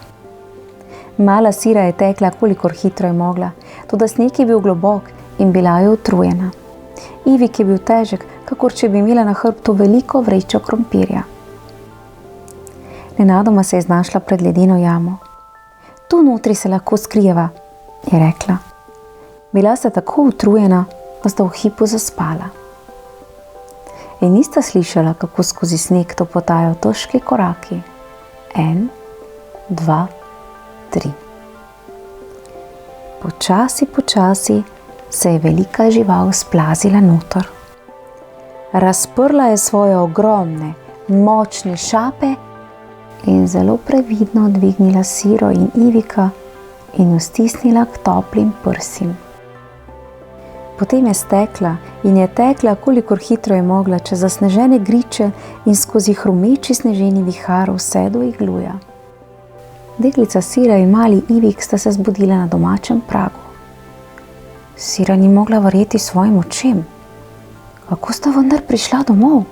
Mala Sira je tekla, kolikor hitro je mogla, toda sneg je bil globok in bila je utrujena. Ivik je bil težek, kakor če bi imela na hrbtu veliko vrečo krompirja. Nenadoma se je znašla pred ledeno jamo. Tu notri se lahko skrijeva, je rekla. Bila sta tako utrujena, da sta v hipu zaspala. In nista slišala, kako skozi sneg topotajo težki koraki. 1, 2, 3. Počasi se je velika žival splazila noter. Razprla je svoje ogromne, močne šape in zelo previdno dvignila Siro in Ivika in jo stisnila k toplim prsim. Potem je stekla in je tekla, kolikor hitro je mogla, čez zasnežene griče in skozi hrumeči sneženi vihar vse do igluja. Deklica Sira in mali Ivik sta se zbudila na domačem pragu. Sira ni mogla verjeti svojim očem. Kako sta vendar prišla domov?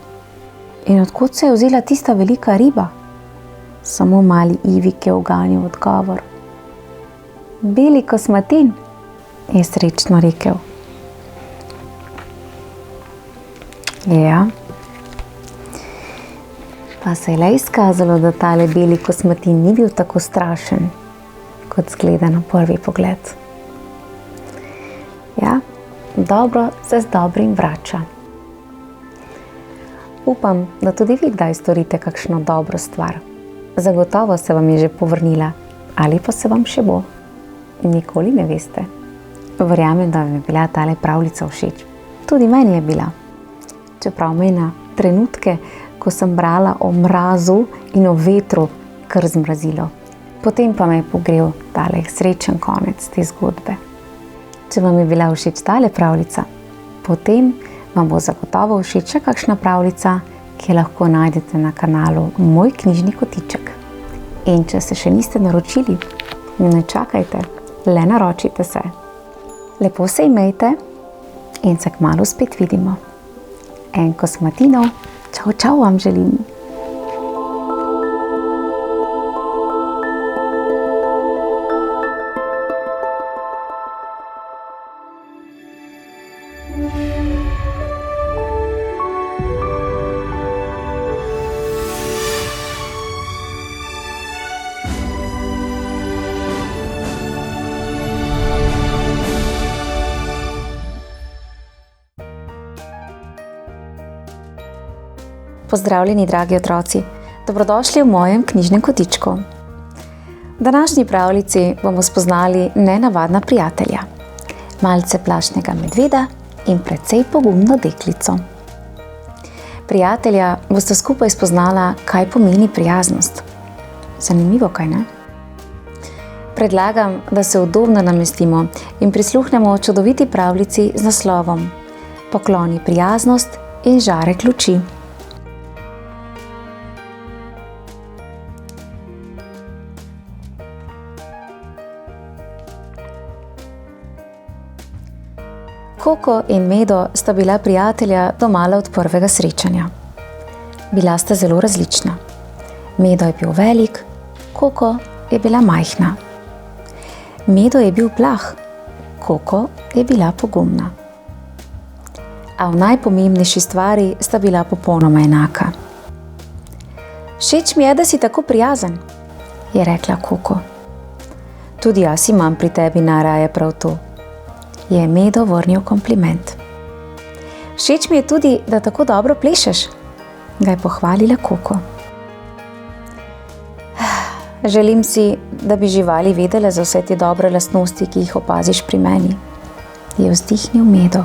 In od kod se je vzela tista velika riba? Samo mali Ivik je uganil odgovor. Beli kosmatin, je srečno rekel. Ja, pa se je le izkazalo, da tale beli kosmatin ni bil tako strašen, kot zgleda na prvi pogled. Ja, dobro se z dobrim vrača. Upam, da tudi vi kdaj storite kakšno dobro stvar. Zagotovo se vam je že povrnila, ali pa se vam še bo. Nikoli ne veste. Verjamem, da vam je bila tale pravljica všeč. Tudi meni je bila. Čeprav me na trenutke, ko sem brala o mrazu in o vetru, kar zmrazilo. Potem pa me je pogrel tale srečen konec te zgodbe. Če vam je bila všeč tale pravljica, potem vam bo zagotovo všeč še kakšna pravljica, ki jo lahko najdete na kanalu Moj knjižni kotiček. In če se še niste naročili, ne čakajte, le naročite se. Lepo se imejte in se kmalu spet vidimo. En kosmatinov, čau vam želim. Pozdravljeni, dragi otroci, dobrodošli v mojem knjižnem kotičku. V današnji pravljici bomo spoznali nenavadna prijatelja, malce plašnega medveda in precej pogumno deklico. Prijatelja boste skupaj spoznala, kaj pomeni prijaznost. Zanimivo, kaj ne? Predlagam, da se udobno namestimo in prisluhnemo čudoviti pravljici z naslovom Pokloni prijaznost in žarek luči. Koko in Medo sta bila prijatelja domala od prvega srečanja. Bila sta zelo različna. Medo je bil velik, Koko je bila majhna. Medo je bil plah, Koko je bila pogumna. A v najpomembnejši stvari sta bila popolnoma enaka. Všeč mi je, da si tako prijazen, je rekla Koko. Tudi jaz imam pri tebi najraje prav to, je Medo vrnil kompliment. Všeč mi je tudi, da tako dobro plešeš, ga je pohvalila Koko. Želim si, da bi živali vedele za vse te dobre lastnosti, ki jih opaziš pri meni, je vzdihnil Medo.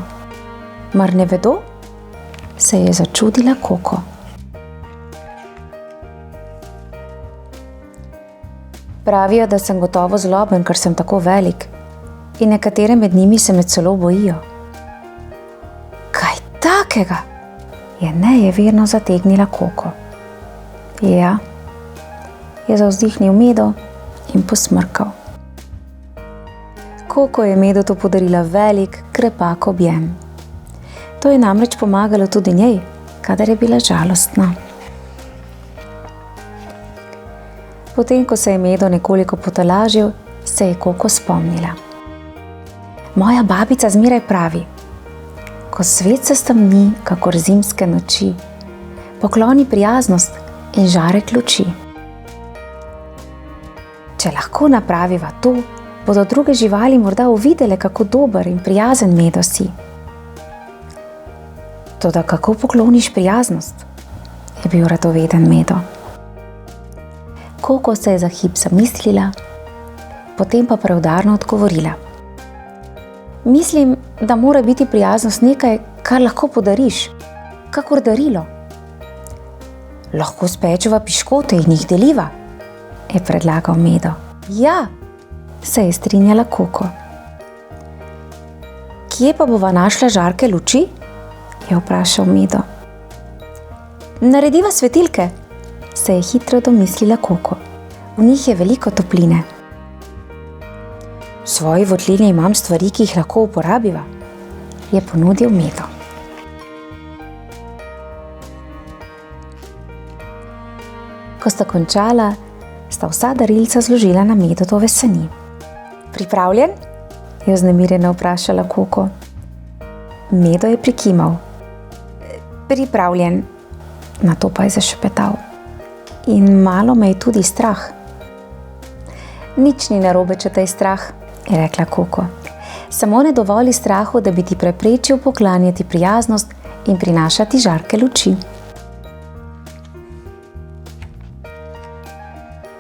Mar ne vedo? Se je začudila Koko. Pravijo, da sem gotovo zloben, ker sem tako velik, in nekatere med njimi se me celo bojijo. Kaj takega? Je nejeverno zategnila Koko. Ja, je zavzdihnil Medo in posmrkal. Koko je Medotu podarila velik, krepak objem. To je namreč pomagalo tudi njej, kadar je bila žalostna. Potem, ko se je Medo nekoliko potolažil, se je Koko spomnila. Moja babica zmeraj pravi, ko svet se stemni, kakor zimske noči, pokloni prijaznost in žarek luči. Če lahko napraviva to, bodo druge živali morda uvidele, kako dober in prijazen Medo si. Toda kako pokloniš prijaznost, je bil radoveden Medo. Koko se je za hip zamislila, potem pa preudarno odgovorila. Mislim, da mora biti prijaznost nekaj, kar lahko podariš, kakor darilo. Lahko spečeva piškote in jih deliva, je predlagal Medo. Ja, se je strinjala Koko. Kje pa bova našla žarke luči? Je vprašal Medo. Narediva svetilke, se je hitro domislila Koko. V njih je veliko topline. V svoji votlini imam stvari, ki jih lahko uporabiva, je ponudil Medo. Ko sta končala, sta vsa darilca zložila na Medotove sani. Pripravljen? Je vznemirjeno vprašala Koko. Medo je prikimal. Pripravljen, nato pa je zašepetal. In malo me je tudi strah. Nič ni narobe, če te je strah, je rekla Koko. Samo ne dovoli strahu, da bi ti preprečil poklanjati prijaznost in prinašati žarke luči.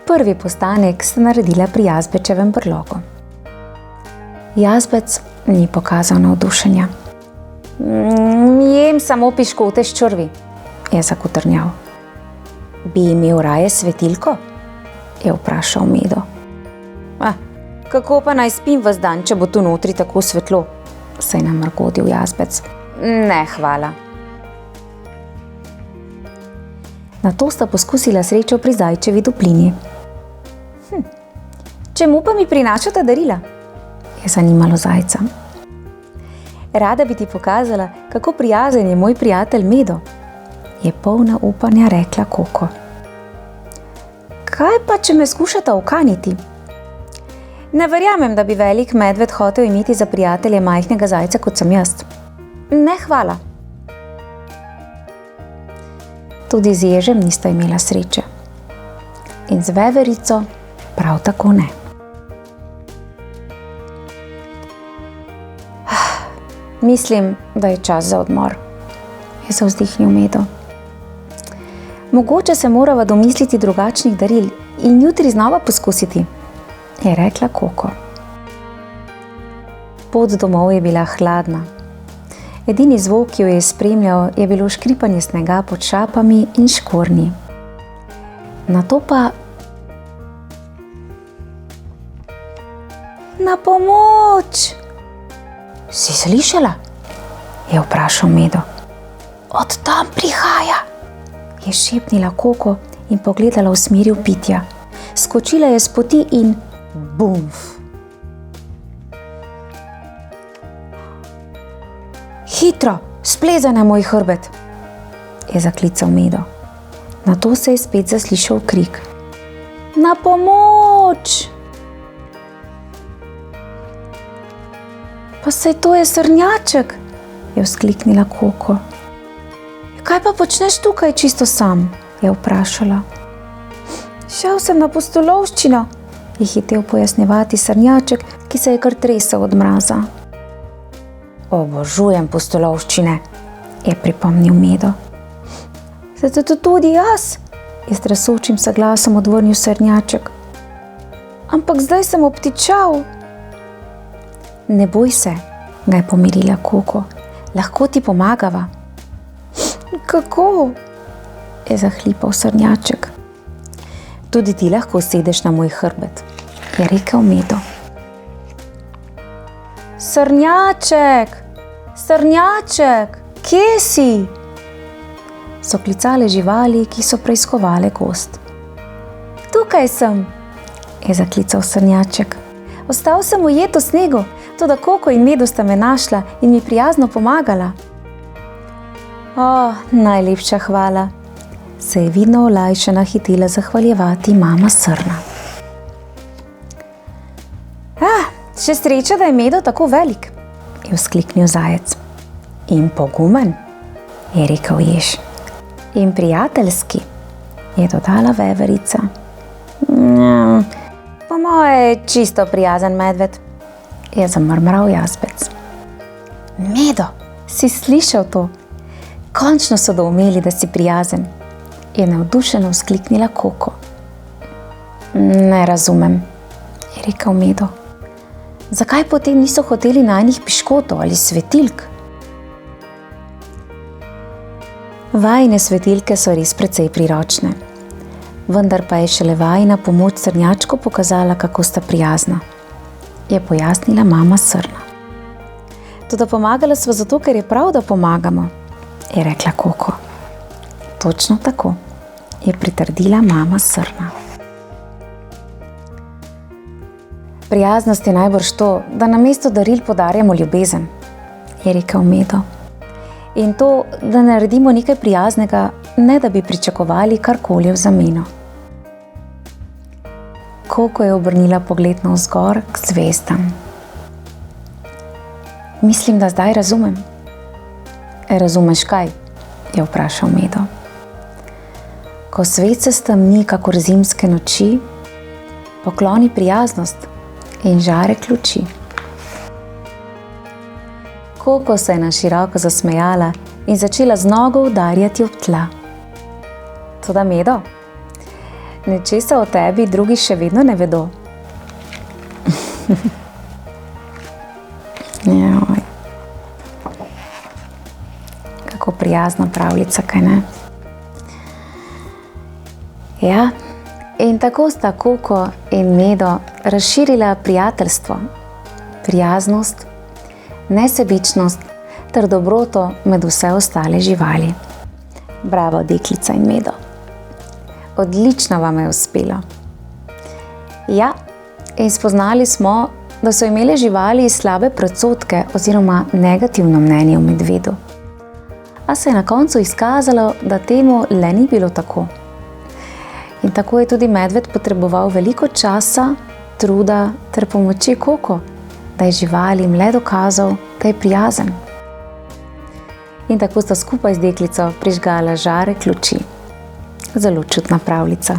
Prvi postanek sta naredila pri Jazbečevem brlogu. Jazbec ni pokazal navdušenja. Jem samo piškote s črvi, je zakotrnjal. Bi imel raje svetilko? Je vprašal Medo. Kako pa naj spim ves dan, če bo tu notri tako svetlo? Se je namrgodil Jazbec. Ne, hvala. Nato sta poskusila srečo pri zajčevi duplini. Čemu pa mi prinašata darila? Je zanimalo zajca. Rada bi ti pokazala, kako prijazen je moj prijatelj Medo, je polna upanja rekla Koko. Kaj pa, če me skušata ukaniti? Ne verjamem, da bi velik medved hotel imeti za prijatelje majhnega zajca, kot sem jaz. Ne, hvala. Tudi z ježem nista imela sreče. In z veverico prav tako ne. Mislim, da je čas za odmor, je zavzdihnil Medo. Mogoče se morava domisliti drugačnih daril in jutri znova poskusiti, je rekla Koko. Pot domov je bila hladna. Edini zvok, ki jo je spremljal, je bilo škripanje snega pod šapami in škornji. Nato pa... Na pomoč! Si slišala? Je vprašal Medo. Od tam prihaja, je šepnila Koko in pogledala v smeri vpitja. Skočila je s poti in bumf. Hitro, splezaj na moj hrbet, je zaklical Medo. Nato se je spet zaslišal krik. Na pomoč! Pa saj to je srnjaček, je vzkliknila Koko. Kaj pa počneš tukaj čisto sam, je vprašala. Šel sem na pustolovščino, je hitel pojasnjevati srnjaček, ki se je kar tresel od mraza. Obožujem pustolovščine, je pripomnil Medo. Zato tudi jaz, je s tresočim se glasom odvrnil srnjaček. Ampak zdaj sem obtičal. Ne boj se, ga je pomirila Koko. Lahko ti pomagava. Kako? Je zahlipal srnjaček. Tudi ti lahko sedeš na moj hrbet, je rekel Medo. Srnjaček! Srnjaček! Kje si? So klicale živali, ki so preiskovale gozd. Tukaj sem, je zaklical srnjaček. Ostal sem ujet v snegu, toda Koko in Medo sta me našla in mi prijazno pomagala. O, najlepša hvala, se je vidno olajšana hitela zahvaljevati mama srna. Še sreča, da je Medo tako velik, je vzkliknil zajec. In pogumen, je rekel jež. In prijateljski, je dodala veverica. Po moje je čisto prijazen medved, je zamrmral jazbec. Medo, si slišal to? Končno so doumeli, da si prijazen, je navdušeno vzkliknila Koko. Ne razumem, je rekel Medo. Zakaj potem niso hoteli najnih piškotov ali svetilk? Vajine svetilke so res precej priročne, vendar pa je šele vajina pomoč srnjačku pokazala, kako sta prijazna, je pojasnila mama srna. Toda pomagala sva zato, ker je prav, da pomagamo, je rekla Koko. Točno tako, je pritrdila mama srna. Prijaznost je najbrž to, da namesto daril podarjamo ljubezen, je rekel Medo. In to, da naredimo nekaj prijaznega, ne da bi pričakovali karkoli v zameno. Koko je obrnila pogled navzgor k zvezdam. Mislim, da zdaj razumem. Razumeš kaj? Je vprašal Medo. Ko svet se stemni kakor zimske noči, pokloni prijaznost in žarek luči. Koko se je na široko zasmejala in začela z nogo udarjati ob tla. Toda Medo, nečesa o tebi drugi še vedno ne vedo. Joj. Kako prijazna pravljica, kaj ne? Ja, in tako sta Koko in Medo razširila prijateljstvo, prijaznost, nesebičnost ter dobroto med vse ostale živali. Bravo, deklica in Medo. Odlično vam je uspelo. Ja, in spoznali smo, da so imele živali slabe predsodke oziroma negativno mnenje o medvedu. A se je na koncu izkazalo, da temu le ni bilo tako. In tako je tudi medved potreboval veliko časa, truda ter pomoči Koko, da je živalim le dokazal, da je prijazen. In tako sta skupaj z deklico prižgala žarek luči. Zelo čudna pravljica.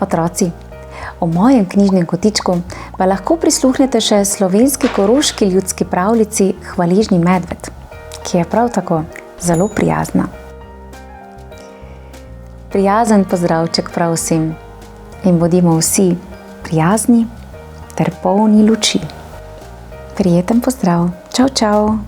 Otroci, o mojem knjižnem kotičku pa lahko prisluhnete še slovenski koroški ljudski pravljici Hvaležni medved, ki je prav tako zelo prijazna. Prijazen pozdravček prav vsem in bodimo vsi prijazni ter polni luči. Prijeten pozdrav. Čau, čau.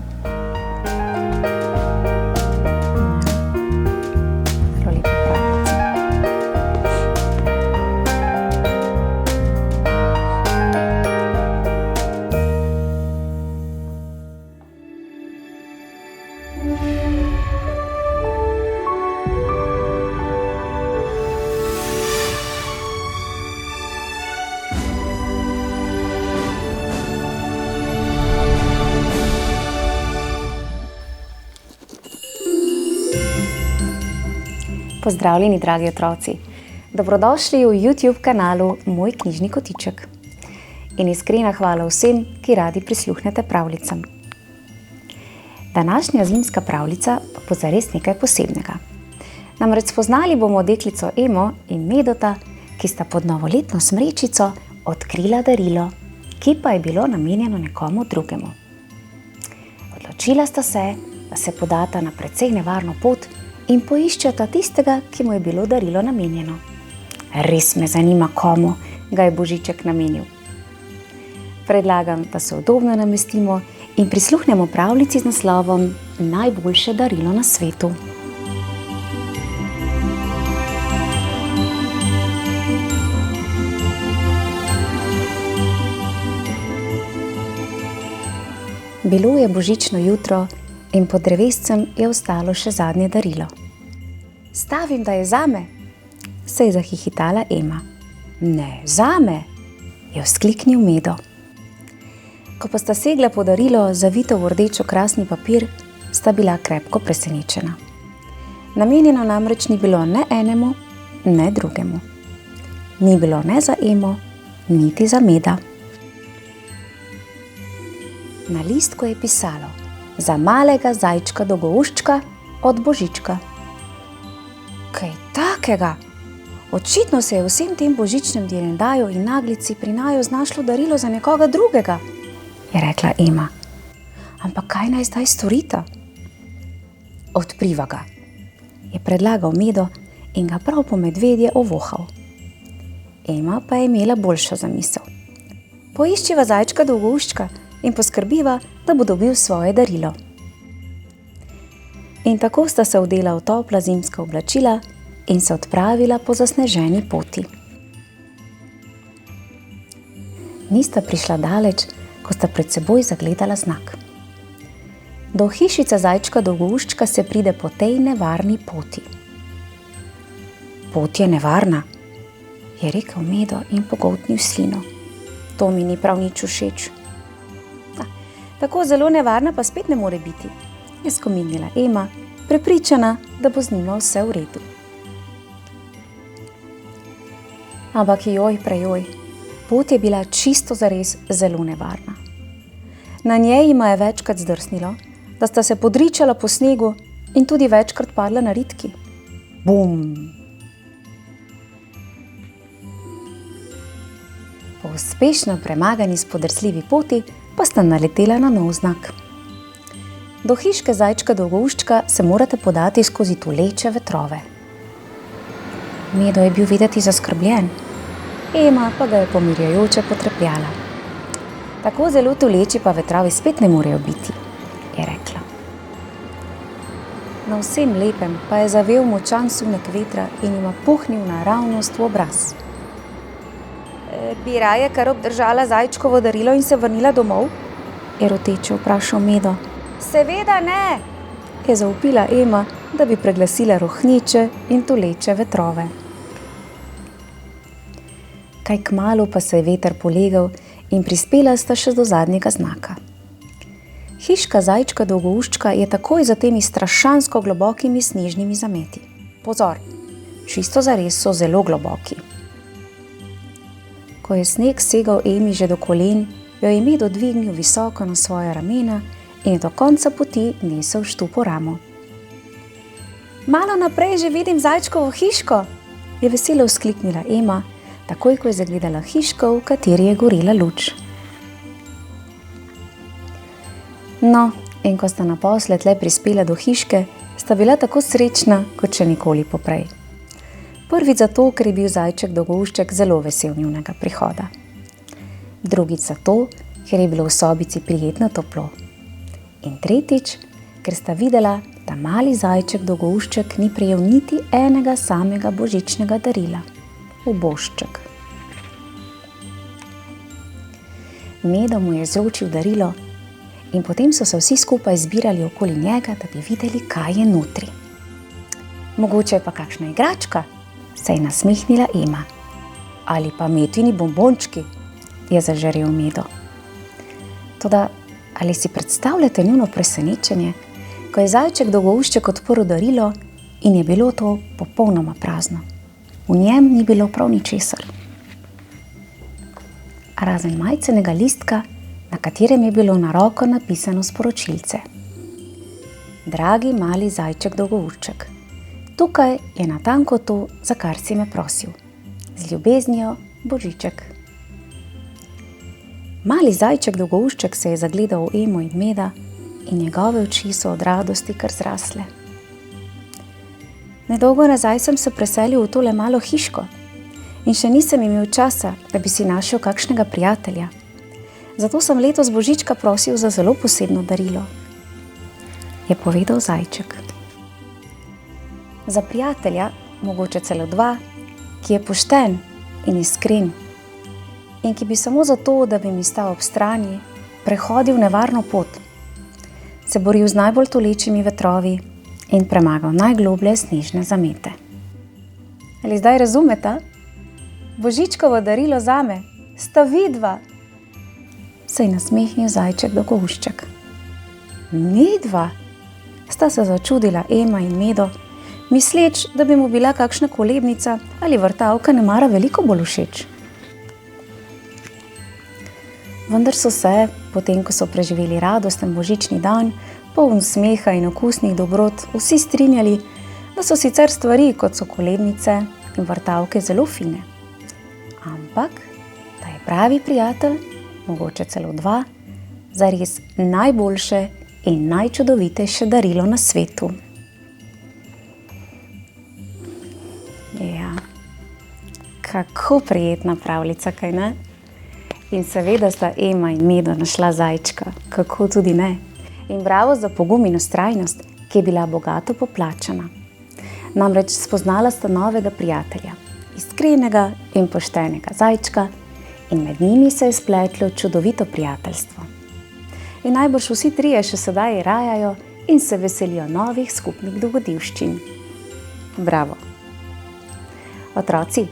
Pozdravljeni, dragi otroci. Dobrodošli v YouTube kanalu Moj knjižni kotiček. In iskrena hvala vsem, ki radi prisluhnete pravljicam. Današnja zimska pravljica pa bo zares nekaj posebnega. Namreč spoznali bomo deklico Emo in Medota, ki sta pod novoletno smrečico odkrila darilo, ki pa je bilo namenjeno nekomu drugemu. Odločila sta se, da se podata na precej nevarno pot in poiščeta tistega, ki mu je bilo darilo namenjeno. Res me zanima, komu ga je Božiček namenil. Predlagam, da se udobno namestimo in prisluhnemo pravljici z naslovom Najboljše darilo na svetu. Bilo je božično jutro in pod drevescem je ostalo še zadnje darilo. Stavim, da je zame, se je zahihitala Ema. Ne, zame, je vzkliknil Medo. Ko pa sta segla po darilo, zavito v rdečo-krasni papir, sta bila krepko presenečena. Namenjeno namreč ni bilo ne enemu, ne drugemu. Ni bilo ne za Emo, niti za Meda. Na listku je pisalo: za malega zajčka Dolgouščka od Božička. Kaj takega? Očitno se je v vsem tem božičnem direndaju in naglici pri naju znašlo darilo za nekoga drugega, je rekla Ema. Ampak kaj naj zdaj storita? Odpriva ga, je predlagal Medo in ga prav po medvedje ovohal. Ema pa je imela boljšo zamisel. Poiščiva zajčka Dolgouščka in poskrbiva, da bo dobil svoje darilo. In tako sta se odela v topla zimska oblačila in se odpravila po zasneženi poti. Nista prišla daleč, ko sta pred seboj zagledala znak. Do hišice zajčka Dolgouščka se pride po tej nevarni poti. Pot je nevarna, je rekel Medo in pogoltnil slino. To mi ni prav nič všeč. Tako zelo nevarna pa spet ne more biti, je skomignila Ema, prepričana, da bo z njima vse v redu. Ampak joj prejoj, pot je bila čisto zares zelo nevarna. Na njej jima je večkrat zdrsnilo, da sta se podričala po snegu in tudi večkrat padla na ritki. Bum! Po uspešno premagani spodrsljivi poti pa sta naletela na nov znak. Do hiške zajčka Dolgouščka se morate podati skozi tuleče vetrove. Medo je bil videti zaskrbljen, Ema pa ga je pomirjajoče potrepljala. Tako zelo tuleči pa vetrovi spet ne morejo biti, je rekla. Na vsem lepem pa je zavel močan sunek vetra in jima puhnil naravnost v obraz. Bi raje kar obdržala zajčkovo darilo in se vrnila domov? Je roteče vprašal Medo. Seveda ne, je zavpila Ema, da bi preglasila rohneče in tuleče vetrove. Kaj kmalu pa se je veter polegal in prispela sta še do zadnjega znaka. Hiška zajčka Dolgouščka je takoj za temi strašansko globokimi snežnimi zameti. Pozor, čisto zares so zelo globoki. Ko je sneg segal Emi že do kolen, jo je Medo dvignil visoko na svoja ramena in je do konca poti nesel štupo ramo. Malo naprej že vidim zajčkovo hiško, je veselo vzkliknila Ema, takoj ko je zagledala hiško, v kateri je gorela luč. No, in ko sta naposled le prispela do hiške, sta bila tako srečna, kot še nikoli poprej. Prvič zato, ker je bil zajček Dolgoušček zelo vesel njunega prihoda. Drugič zato, ker je bilo v sobici prijetno toplo. In tretjič, ker sta videla, da mali zajček Dolgoušček ni prejel niti enega samega božičnega darila. Ubožček. Medo mu je izročil darilo in potem so se vsi skupaj zbirali okoli njega, da bi videli, kaj je notri. Mogoče je pa kakšna igračka, se je nasmehnila Ema. Ali pa Metini bombončki, je zažarel Medo. Toda, ali si predstavljate njuno presenečenje, ko je zajček Dolgoušček odprl darilo in je bilo to popolnoma prazno. V njem ni bilo prav ničesar. Razen majcenega listka, na katerem je bilo na roko napisano sporočilce. Dragi mali zajček Dolgoušček, tukaj je natanko to, za kar si me prosil. Z ljubeznijo, Božiček. Mali zajček Dolgoušček se je zagledal v Emo in Meda in njegove oči so od radosti kar zrasle. Nedolgo nazaj sem se preselil v tole malo hiško in še nisem imel časa, da bi si našel kakšnega prijatelja. Zato sem letos Božička prosil za zelo posebno darilo, je povedal zajček. Za prijatelja, mogoče celo dva, ki je pošten in iskren in ki bi samo zato, da bi mi stal ob strani, prehodil nevarno pot, se boril z najbolj tulečimi vetrovi in premagal najgloblje snežne zamete. Ali zdaj razumete? Božičkovo darilo zame, sta vidva, se je nasmehnil zajček Dolgoušček. Midva, sta se začudila Ema in Medo, misleč, da bi mu bila kakšna kolebnica ali vrtavka nemara veliko bolj všeč. Vendar so se, potem ko so preživeli radosten božični dan, poln smeha in okusnih dobrot, vsi strinjali, da so sicer stvari, kot so kolebnice in vrtavke, zelo fine. Ampak, da je pravi prijatelj, mogoče celo dva, zares najboljše in najčudovitejše darilo na svetu. Ja, kako prijetna pravljica, kaj ne? In seveda sta Ema in Medo našla zajčka, kako tudi ne. In bravo za pogum in vztrajnost, ki je bila bogato poplačana. Namreč spoznala sta novega prijatelja, iskrenega in poštenega zajčka, in med njimi se je spletlo čudovito prijateljstvo. In najbrž vsi trije še sedaj rajajo in se veselijo novih skupnih dogodivščin. Bravo! Otroci,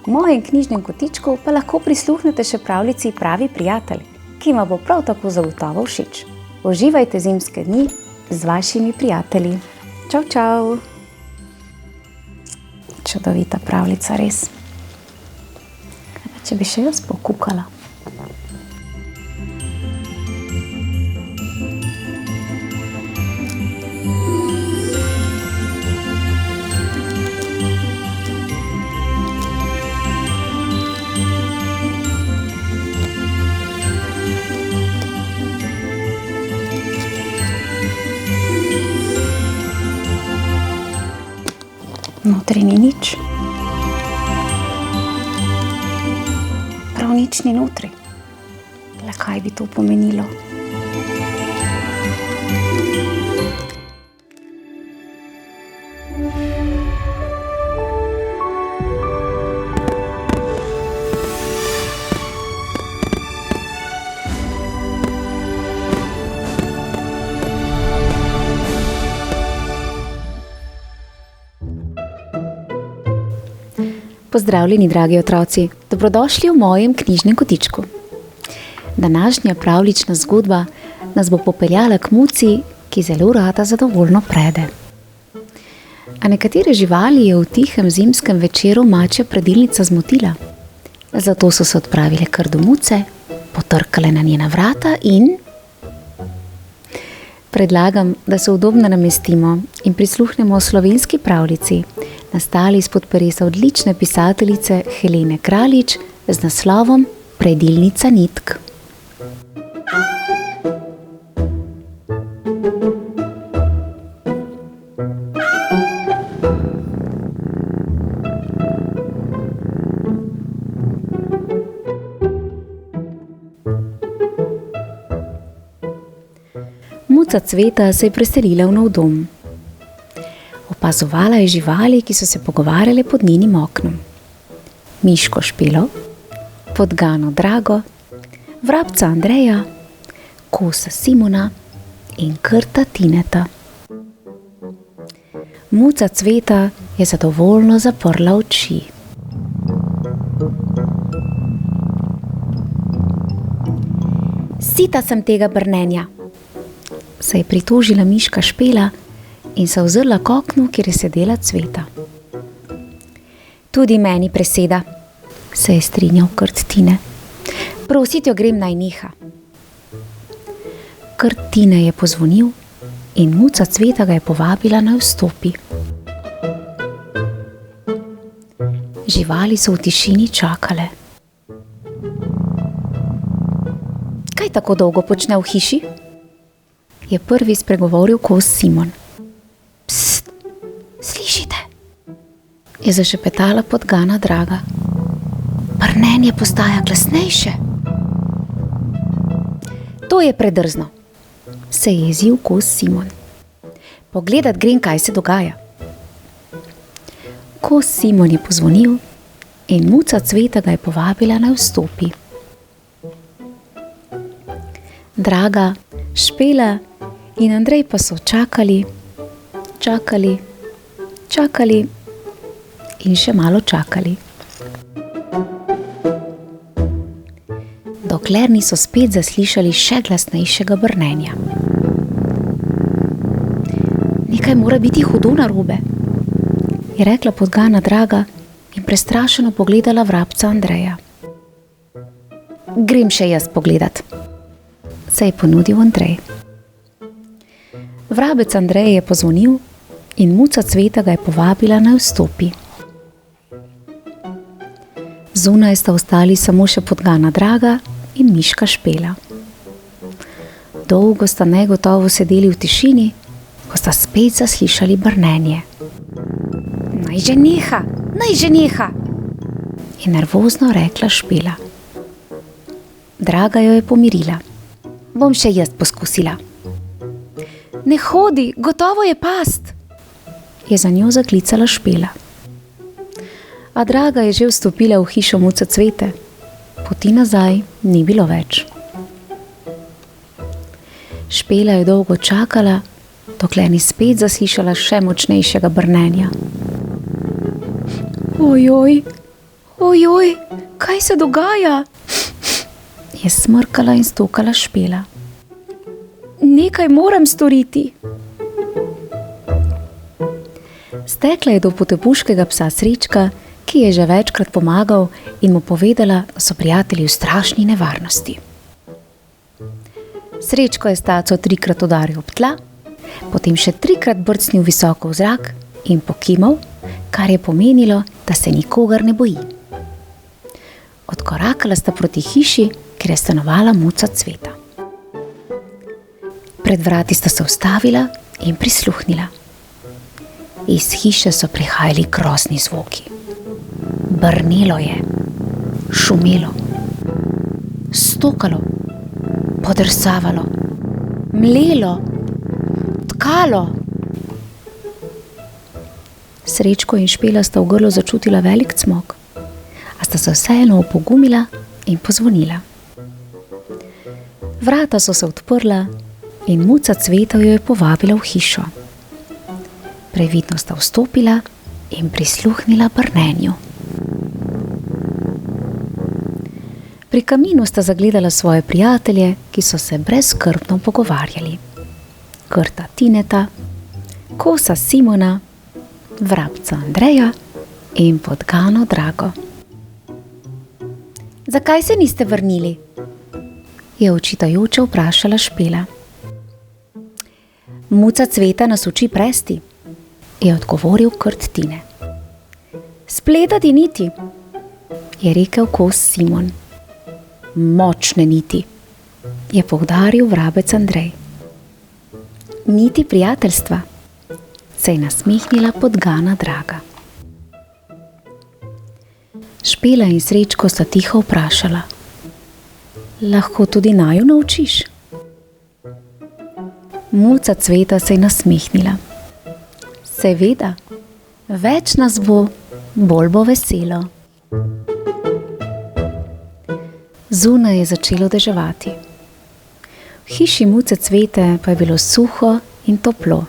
v mojem knjižnem kotičku pa lahko prisluhnete še pravljici Pravi prijatelj, ki vam bo prav tako zagotovo všeč. Uživajte zimske dni z vašimi prijatelji. Čau, čau! Čudovita pravljica, res. Kaj pa, če bi še jaz pokukala? Notri ni nič. Prav nič ni notri. Le kaj bi to pomenilo? Pozdravljeni, dragi otroci, dobrodošli v mojem knjižnem kotičku. Današnja pravljična zgodba nas bo popeljala k muci, ki zelo rada zadovoljno prede. A nekatere živali je v tihem zimskem večeru mačja predilnica zmotila. Zato so se odpravile kar do muce, potrkale na njena vrata in... Predlagam, da se udobno namestimo in prisluhnemo slovenski pravljici, nastali izpod peresa odlične pisateljice Helene Kraljič z naslovom Predilnica nitk. Muca Cveta se je preselila v nov dom. Opazovala je živali, ki so se pogovarjale pod njenim oknom. Miško Špelo, podgano Drago, vrabca Andreja, kosa Simona in krta Tineta. Muca Cveta je zadovoljno zaprla oči. Sita sem tega brnenja, se je pritožila miška Špela in se ozrla k oknu, kjer je sedela Cveta. Tudi meni preseda, se je strinjal krt Tine. Prosit jo grem naj neha. Krt Tine je pozvonil in muca Cveta ga je povabila naj vstopi. Živali so v tišini čakale. Kaj tako dolgo počne v hiši? Je prvi spregovoril kos Simon. Pst, slišite? Je zašepetala podgana Draga. Brnenje postaja glasnejše. To je predrzno, se je jezil kos Simon. Pogledat grem, kaj se dogaja. Kos Simon je pozvonil in muca Cveta ga je povabila naj vstopi. Draga, Špela in Andrej pa so čakali in še malo čakali. dokler niso spet zaslišali še glasnejšega brnenja. Nekaj mora biti hudo narobe, je rekla podgana Draga in prestrašeno pogledala vrabca Andreja. Grem še jaz pogledat, se je ponudil Andrej. Vrabec Andrej je pozvonil in muca Cveta ga je povabila, naj vstopi. Zunaj sta ostali samo še podgana Draga in miška Špela. Dolgo sta negotovo sedeli v tišini, ko sta spet zaslišali brnenje. Naj že neha, je nervozno rekla Špela. Draga jo je pomirila. Bom še jaz poskusila. Ne hodi, gotovo je past, je za njo zaklicala Špela. A Draga je že vstopila v hišo muce Cvete. Poti nazaj ni bilo več. Špela je dolgo čakala, dokler ni spet zaslišala še močnejšega brnenja. Ojoj, kaj se dogaja? Je smrkala in stokala Špela. Nekaj moram storiti. Stekla je do potepuškega psa Srečka, ki je že večkrat pomagal, in mu povedala, da so prijatelji v strašni nevarnosti. Srečko je staco 3-krat udaril ob tla, potem še 3-krat brcnil visoko v zrak in pokimal, kar je pomenilo, da se nikogar ne boji. Odkorakala sta proti hiši, kjer je stanovala muca Cveta. Pred vrati sta se ustavila in prisluhnila. Iz hiše so prihajali grozni zvoki. Brnelo je, šumelo, stokalo, podrsavalo, mlelo, tkalo. Srečko in Špela sta v grlu začutila velik cmok, a sta se vseeno opogumila in pozvonila. Vrata so se odprla in muca Cveta jo je povabila v hišo. Previdno sta vstopila in prisluhnila brnenju. Pri kaminu sta zagledala svoje prijatelje, ki so se brezskrbno pogovarjali. Krta Tineta, kosa Simona, vrabca Andreja in podgano Drago. Zakaj se niste vrnili? Je očitajoče vprašala Špela. Muca Cveta nas uči presti, je odgovoril krt Tine. Spletati niti, je rekel kos Simon. Močne niti, je poudaril vrabec Andrej. Niti prijateljstva, se je nasmehnila podgana Draga. Špela in Srečko sta tiho vprašala. Lahko tudi naju naučiš? Muca Cveta se je nasmehnila. Seveda, več nas bo, bolj bo veselo. Zunaj je začelo deževati. V hiši muce Cvete pa je bilo suho in toplo.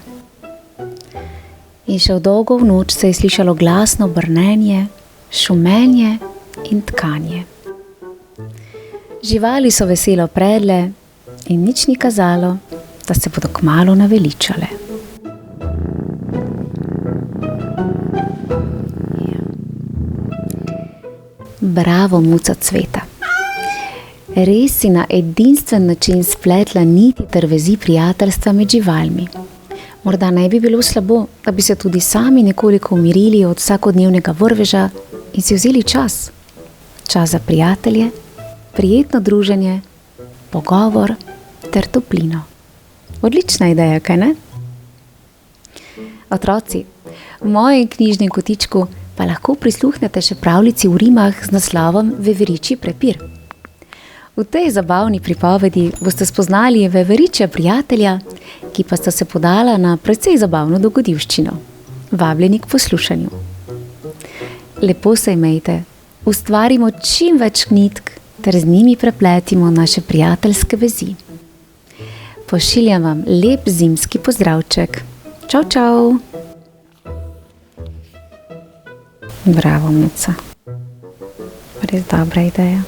In še v dolgo v noč se je slišalo glasno brnenje, šumenje in tkanje. Živali so veselo predle in nič ni kazalo, da se bodo kmalu naveličale. Bravo, muca Cveta. Res si na edinstven način spletla niti ter vezi prijateljstva med živalmi. Morda ne bi bilo slabo, da bi se tudi sami nekoliko umirili od vsakodnevnega vrveža in si vzeli čas. Čas za prijatelje, prijetno druženje, pogovor ter toplino. Odlična ideja, kaj ne? Otroci, v mojem knjižnem kotičku pa lahko prisluhnete še pravljici v rimah z naslovom Veveričji prepir. V tej zabavni pripovedi boste spoznali veveričja prijatelja, ki pa sta se podala na precej zabavno dogodivščino. Vabljeni k poslušanju. Lepo se imejte, ustvarimo čim več knjig ter z njimi prepletimo naše prijateljske vezi. Pošiljam vam lep zimski pozdravček. Čau, čau! Bravo, muca. Res dobra ideja.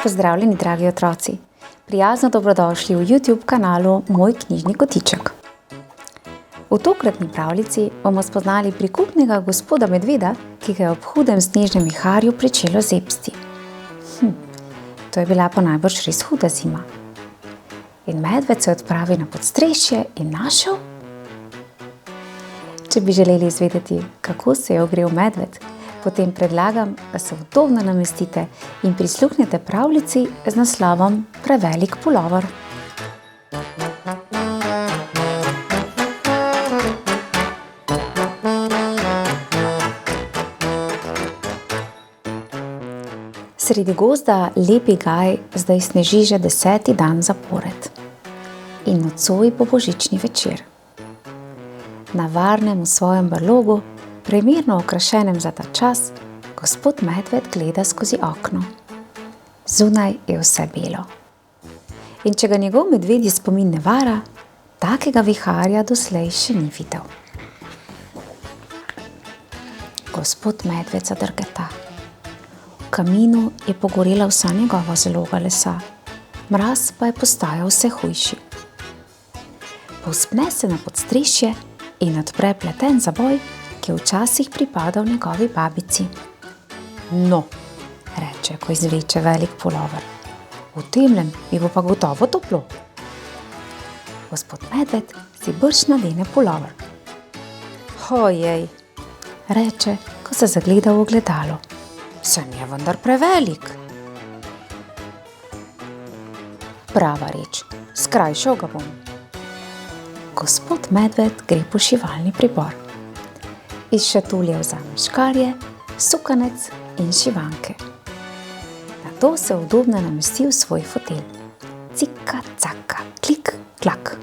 Pozdravljeni, dragi otroci! Prijazno dobrodošli v YouTube kanalu Moj knjižni kotiček. V tokratni pravljici bomo spoznali prikupnega gospoda medveda, ki ga je ob hudem snežnem viharju pričelo zebsti. To je bila pa najbrž res huda zima. In medved se odpravi na podstrešje in našel. Če bi želeli izvedeti, kako se je ogrel medved, potem predlagam, da se udobno namestite in prisluhnete pravljici z naslovom Prevelik pulover. Sredi gozda lepi gaj zdaj sneži že 10. dan zapored. In nocoj bo božični večer. Na varnem v svojem brlogu, primerno okrašenem za ta čas, gospod medved gleda skozi okno. Zunaj je vse belo. In če ga njegov medvedji spomin ne vara, takega viharja doslej še ni videl. Gospod medved zadrgeta. V kaminu je pogorela vsa njegova zaloga lesa, mraz pa je postajal vse hujši. Povzpne se na podstrešje in odpre pleten zaboj, ki je včasih pripadal njegovi babici. No, reče, ko izvleče velik pulover, v temlem mi bo pa gotovo toplo. Gospod medved si brž nadene pulover. Ojej, reče, ko se zagleda v ogledalo. Sem je vendar prevelik. Prava reč, skrajšal ga bom. Gospod medved gre po šivalni pribor. Iz šatulje vzame škarje, sukanec in šivanke. Nato se udobno namesti v svoj fotelj. Cika, caka, klik, klak.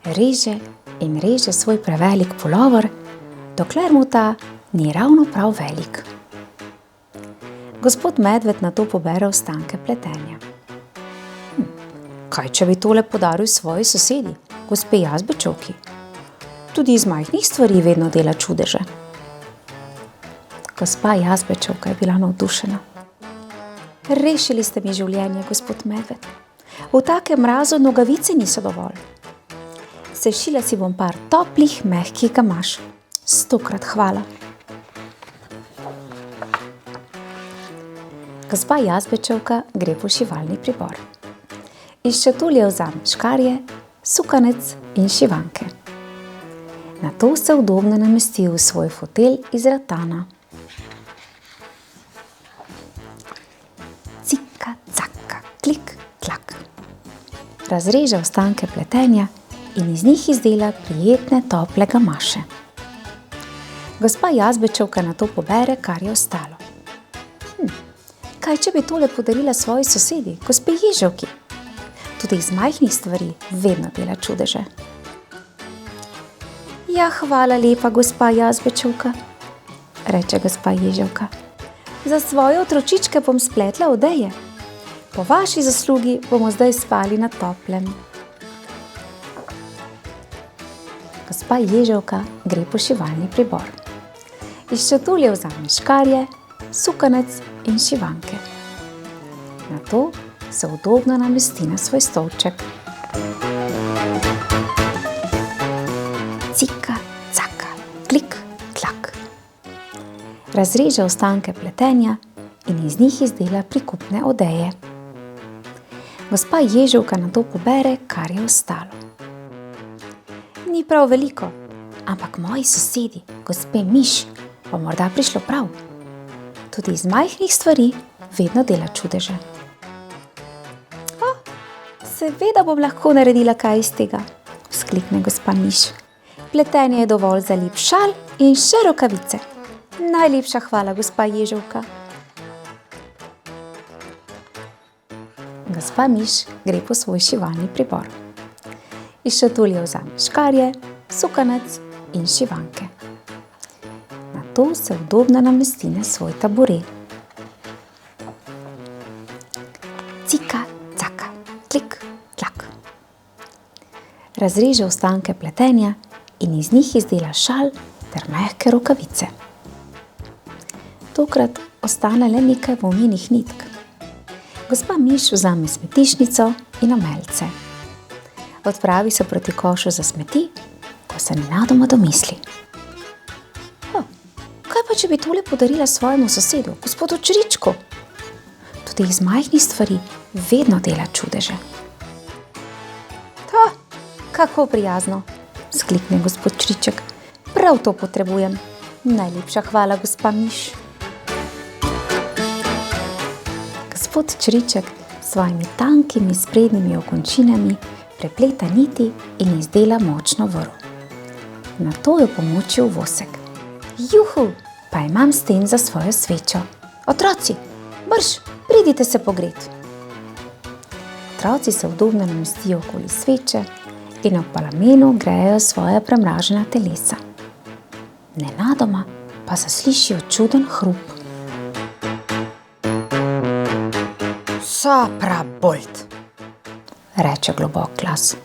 Reže in reže svoj prevelik pulover, dokler mu ta ni ravno prav velik. Gospod medved nato pobere ostanke pletenja. Kaj, če bi tole podaril svoji sosedi, gospe Jazbečovki? Tudi iz majhnih stvari vedno dela čudeže. Gospa Jazbečovka je bila navdušena. Rešili ste mi življenje, gospod medved. V takem mrazu nogavice niso dovolj. Sešila si bom par toplih, mehkih gamaš. 100-krat hvala. Gospa Jazbečovka gre po šivalni pribor. Iz šatulje vzame škarje, sukanec in šivanke. Nato se udobno namesti v svoj fotelj iz ratana. Cika, caka, klik, klak. Razreže ostanke pletenja in iz njih izdela prijetne tople gamaše. Gospa Jazbečovka nato pobere, kar je ostalo. Kaj, če bi tole podarila svoji sosedi, gospe Ježevki? Tudi iz majhnih stvari vedno dela čudeže. Ja, hvala lepa, gospa Jazbečovka, reče gospa Ježevka. Za svoje otročičke bom spletla odeje. Po vaši zaslugi bomo zdaj spali na toplem. Gospa Ježevka gre po šivalni pribor. Iz šatulje vzame škarje, sukanec in šivanke. Nato se udobno namesti na svoj stolček. Cika, caka, klik, klak. Razreže ostanke pletenja in iz njih izdela prikupne odeje. Gospa Ježevka nato pobere, kar je ostalo. Ni prav veliko, ampak moji sosedi, gospe Miš, bo morda prišlo prav. Tudi iz majhnih stvari vedno dela čudeže. Seveda bom lahko naredila kaj iz tega, vzklikne gospa Miš. Pletenje je dovolj za lep šal in še rokavice. Najlepša hvala, gospa Ježevka. Gospa Miš gre po svoj šivalni pribor. Iz šatulje vzame škarje, sukanec in šivanke. Nato se udobno namesti na svoj taburet. Cika, caka, klik, klak. Razreže ostanke pletenja in iz njih izdela šal ter mehke rokavice. Tokrat ostane le nekaj volnenih nitk. Gospa miš vzame smetišnico in omelce. Odpravi se proti košu za smeti, ko se nenadoma domisli. Kaj pa, če bi tole podarila svojemu sosedu, gospodu Čričku? Tudi iz majhnih stvari vedno dela čudeže. Kako prijazno, sklikne gospod Čriček. Prav to potrebujem. Najlepša hvala, gospa miš. Gospod Čriček s svojimi tankimi sprednjimi okončinami prepleta niti in izdela močno vrv. Nato jo pomoči v vosek. Juhu, pa imam sten za svojo svečo. Otroci, brž, pridite se pogret. Otroci se udobno namestijo okoli sveče in ob palamenu grejejo svoja premražena telesa. Nenadoma pa zaslišijo čuden hrup. Saprabolt, reče globok glas.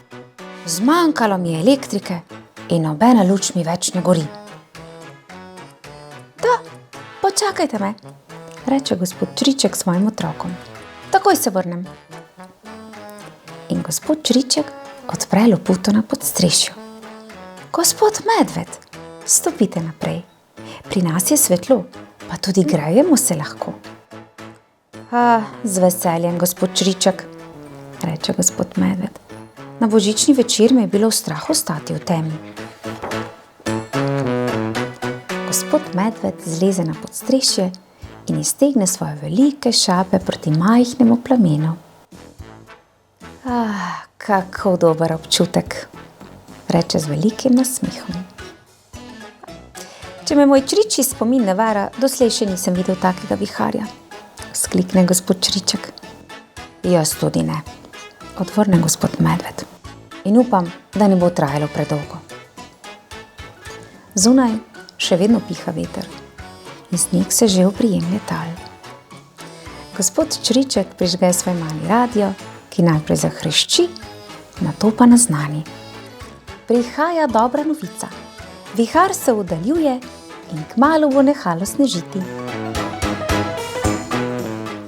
Zmanjkalo mi je elektrike in nobena luč mi več ne gori. Da, počakajte me, reče gospod Čriček svojim otrokom. Takoj se vrnem. In gospod Čriček odpre loputo na podstrešju. Gospod Medved, stopite naprej. Pri nas je svetlo, pa tudi grejemo se lahko. Z veseljem, gospod Čriček, reče gospod Medved. Na božični večer me je bilo strah ostati v temi. Gospod Medved zleze na podstrešje in iztegne svoje velike šape proti majhnemu plamenu. Kako dober občutek, reče z velikim nasmehom. Če me moj čričji spomin ne vara, doslej še nisem videl takega viharja, sklikne gospod Čriček. Jaz tudi ne, odvrne gospod Medved. In upam, da ne bo trajalo predolgo. Zunaj še vedno piha veter in sneg se že oprijemlje tal. Gospod Čriček prižge svoj mali radio, ki najprej zahrešči, nato pa naznani. Prihaja dobra novica. Vihar se oddaljuje in kmalu bo nehalo snežiti.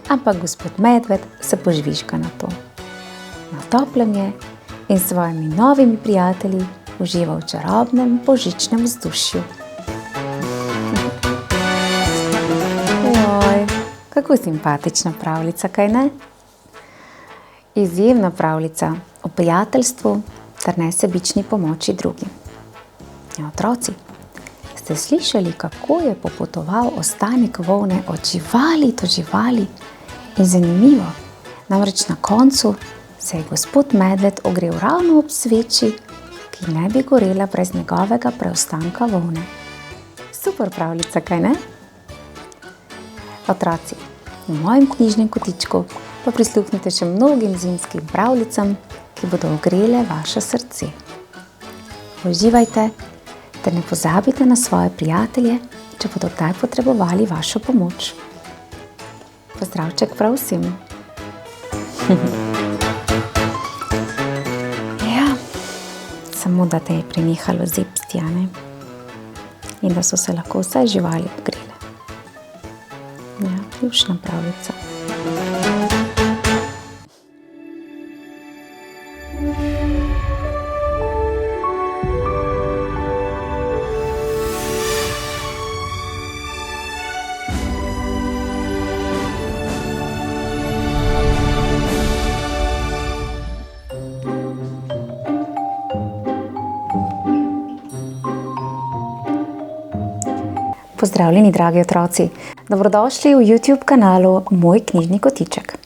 Ampak gospod Medved se požvižga na to. Na toplem je in s svojimi novimi prijatelji uživa v čarobnem božičnem vzdušju. Joj, kako simpatična pravljica, kaj ne? Izjemna pravljica o prijateljstvu ter nesebični pomoči drugim. Otroci, ste slišali, kako je popotoval ostanek volne od živali do živali? In zanimivo, namreč na koncu se je gospod Medved ogrel ravno ob sveči, ki ne bi gorela brez njegovega preostanka volne. Super pravljica, kaj ne? Otroci, v mojem knjižnem kotičku pa prisluhnite še mnogim zimskim pravljicam, ki bodo ogrele vaše srce. Uživajte, ter ne pozabite na svoje prijatelje, če bodo kdaj potrebovali vašo pomoč. Pozdravček prav vsem. Ja, samo da te je prenehalo zebsti, a ne? In da so se lahko vse živali ogrele. Ja, ključna pravljica. Pozdravljeni, dragi otroci. Dobrodošli v YouTube kanalu Moj knjižni kotiček.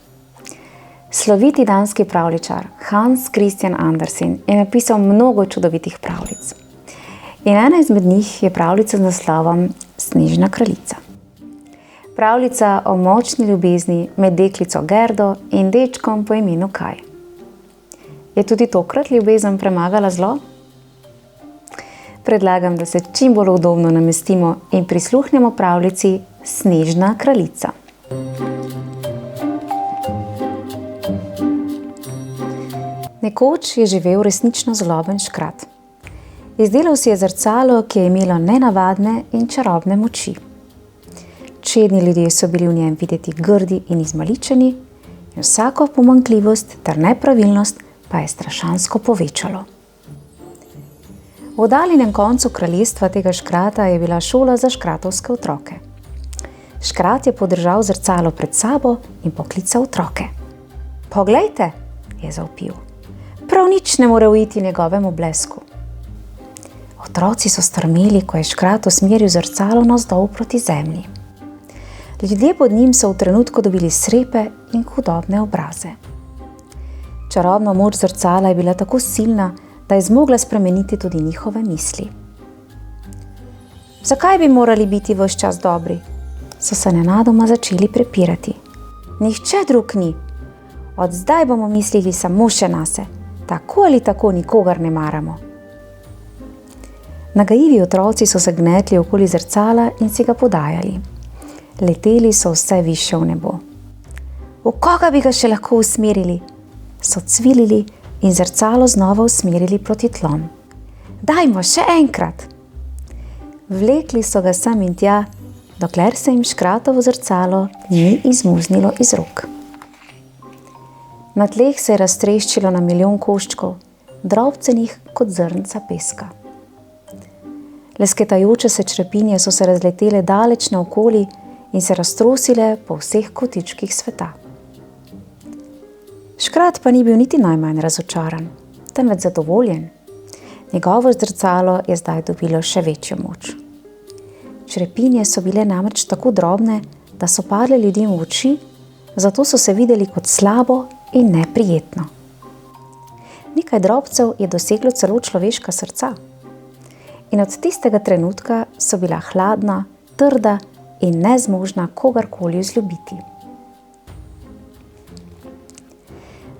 Sloviti danski pravljičar Hans Christian Andersen je napisal mnogo čudovitih pravljic. In ena izmed njih je pravljica z naslovom Snežna kraljica. Pravljica o močni ljubezni med deklico Gerdo in dečkom po imenu Kaj. Je tudi tokrat ljubezen premagala zlo? Predlagam, da se čim bolj udobno namestimo in prisluhnemo pravljici Snežna kraljica. Nekoč je živel resnično zloben škrat. Izdelal si je zrcalo, ki je imelo nenavadne in čarobne moči. Čedni ljudje so bili v njem videti grdi in izmaličeni, in vsako pomanjkljivost ter nepravilnost pa je strašansko povečalo. V oddaljenem koncu kraljestva tega škrata je bila šola za škratovske otroke. Škrat je podržal zrcalo pred sabo in poklical otroke. Poglejte, je zavpil. Prav nič ne more uiti njegovemu blesku. Otroci so strmeli, ko je škrat usmeril zrcalo navzdol proti zemlji. Ljudje pod njim so v trenutku dobili srepe in hudobne obraze. Čarobna moč zrcala je bila tako silna, da je zmogla spremeniti tudi njihove misli. Zakaj bi morali biti ves čas dobri? So se nenadoma začeli prepirati. Nihče drug ni. Od zdaj bomo mislili samo še nase. Tako ali tako nikogar ne maramo. Nagajivi otroci so se gnetli okoli zrcala in si ga podajali. Leteli so vse više v nebo. V koga bi ga še lahko usmerili? So cvilili in zrcalo znova usmerili proti tlom. Dajmo še enkrat! Vlekli so ga sem in tja, dokler se jim škratovo zrcalo ni izmuznilo iz rok. Na tleh se je raztreščilo na milijon koščkov, drobcenih kot zrnca peska. Lesketajoče se črepinje so se razletele daleč naokoli in se raztrosile po vseh kotičkih sveta. Škrat pa ni bil niti najmanj razočaran, temveč zadovoljen. Njegovo zrcalo je zdaj dobilo še večjo moč. Črepinje so bile namreč tako drobne, da so padle ljudem v oči, zato so se videli kot slabo in neprijetno. Nekaj drobcev je doseglo celo človeška srca. In od tistega trenutka so bila hladna, trda in nezmožna kogarkoli vzljubiti.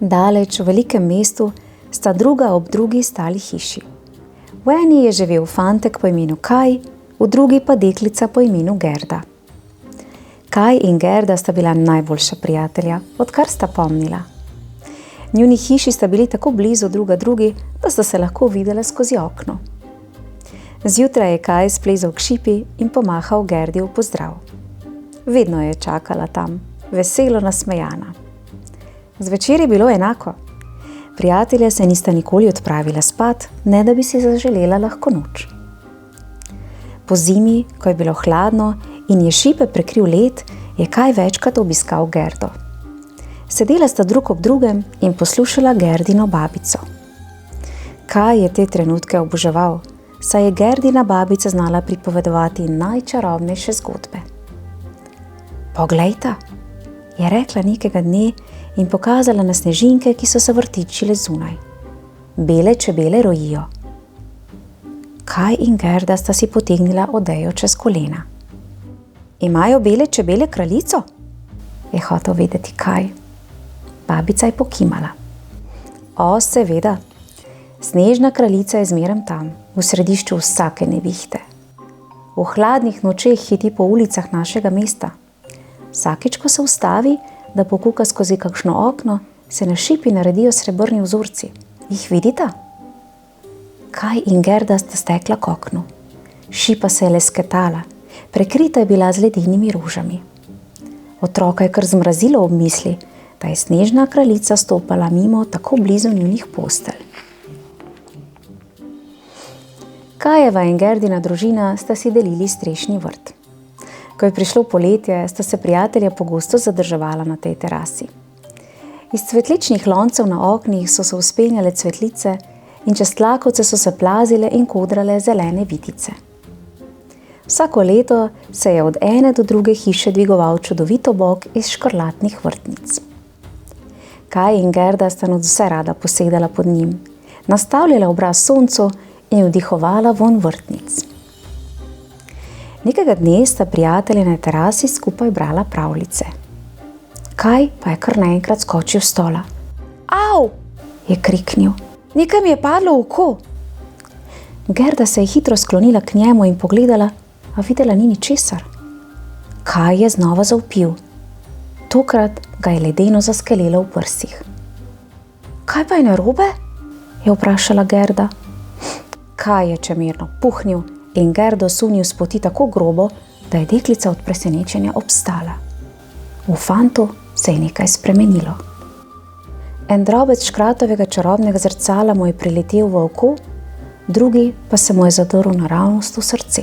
Daleč v velikem mestu sta druga ob drugi stali hiši. V eni je živel fantek po imenu Kaj, v drugi pa deklica po imenu Gerda. Kaj in Gerda sta bila najboljša prijatelja, odkar sta pomnila. Njuni hiši sta bili tako blizu druga drugi, da sta se lahko videla skozi okno. Zjutraj je Kaj splezal k šipi in pomahal Gerdi v pozdrav. Vedno je čakala tam, veselo nasmejana. Zvečer je bilo enako. Prijatelja se nista nikoli odpravila spat, ne da bi si zaželela lahko noč. Po zimi, ko je bilo hladno in je šipe prekril led, je Kaj večkrat obiskal Gerdo. Sedela sta drug ob drugem in poslušala Gerdino babico. Kaj je te trenutke oboževal, saj je Gerdina babica znala pripovedovati najčarobnejše zgodbe. Poglejta, je rekla nekega dne in pokazala na snežinke, ki so se vrtičile zunaj. Bele čebele rojijo. Kaj in Gerda sta si potegnila odejo čez kolena. Imajo bele čebele kraljico? Je hotel vedeti Kaj. Babica je pokimala. O, seveda. Snežna kraljica je zmeraj tam, v središču vsake nevihte. V hladnih nočeh hiti po ulicah našega mesta. Vsakič, ko se ustavi, da pokuka skozi kakšno okno, se na šipi naredijo srebrni vzorci. Jih vidita? Kaj in Gerda sta stekla k oknu. Šipa se je lesketala, prekrita je bila z ledinimi rožami. Otroka je kar zmrazilo ob misli, da je snežna kraljica stopala mimo tako blizu njunih postelj. Kajeva in Gerdina družina sta si delili strešni vrt. Ko je prišlo poletje, sta se prijatelja pogosto zadrževala na tej terasi. Iz cvetličnih loncev na oknih so se vzpenjale cvetlice in čez tlakovce so se plazile in kodrale zelene vitice. Vsako leto se je od ene do druge hiše dvigoval čudovit obok iz škrlatnih vrtnic. Kaj in Gerda sta nadvse rada posedala pod njim, nastavljala obraz soncu in vdihovala vonj vrtnic. Nekega dne sta prijatelji na terasi skupaj brala pravljice. Kaj pa je kar naenkrat skočil s stola. Au! Je kriknil. Nekaj mi je padlo v oko. Gerda se je hitro sklonila k njemu in pogledala, a videla ni ničesar. Kaj je znova zavpil. Tokrat ga je ledeno zaskelelo v prsih. Kaj pa je narobe? Je vprašala Gerda. Kaj je čemerno puhnil in Gerdo sunil s poti tako grobo, da je deklica od presenečenja obstala. V fantu se je nekaj spremenilo. En drobec škratovega čarobnega zrcala mu je priletel v oko, drugi pa se mu je zadrl naravnost v srce.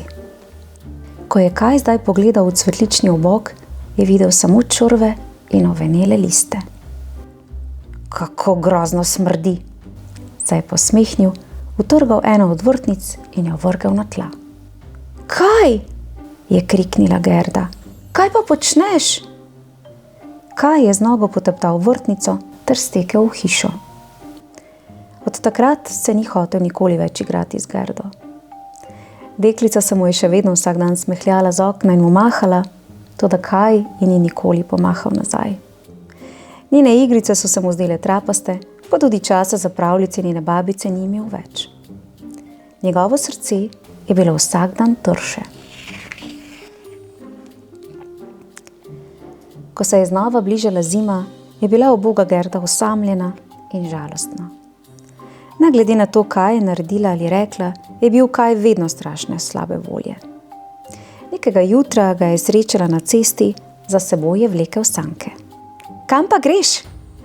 Ko je Kaj zdaj pogledal v cvetlični obok, je videl samo črve in ovenele liste. Kako grozno smrdi, se je posmehnil, utrgal eno od vrtnic in jo vrgel na tla. Kaj? Je kriknila Gerda. Kaj pa počneš? Kaj je z nogo poteptal vrtnico ter stekel v hišo. Od takrat se ni hotel nikoli več igrati z Gerdo. Deklica se mu je še vedno vsak dan smehljala z okna in mu mahala, toda Kaj ji ni nikoli pomahal nazaj. Njene igrice so se mu zdele trapaste, pa tudi časa za pravljice njene babice ni imel več. Njegovo srce je bilo vsak dan trše. Ko se je znova bližala zima, je bila uboga Gerda osamljena in žalostna. Ne glede na to, kaj je naredila ali rekla, je bil Kaj vedno strašne slabe volje. Nekega jutra ga je srečala na cesti, za seboj je vlekel sanke. Kam pa greš?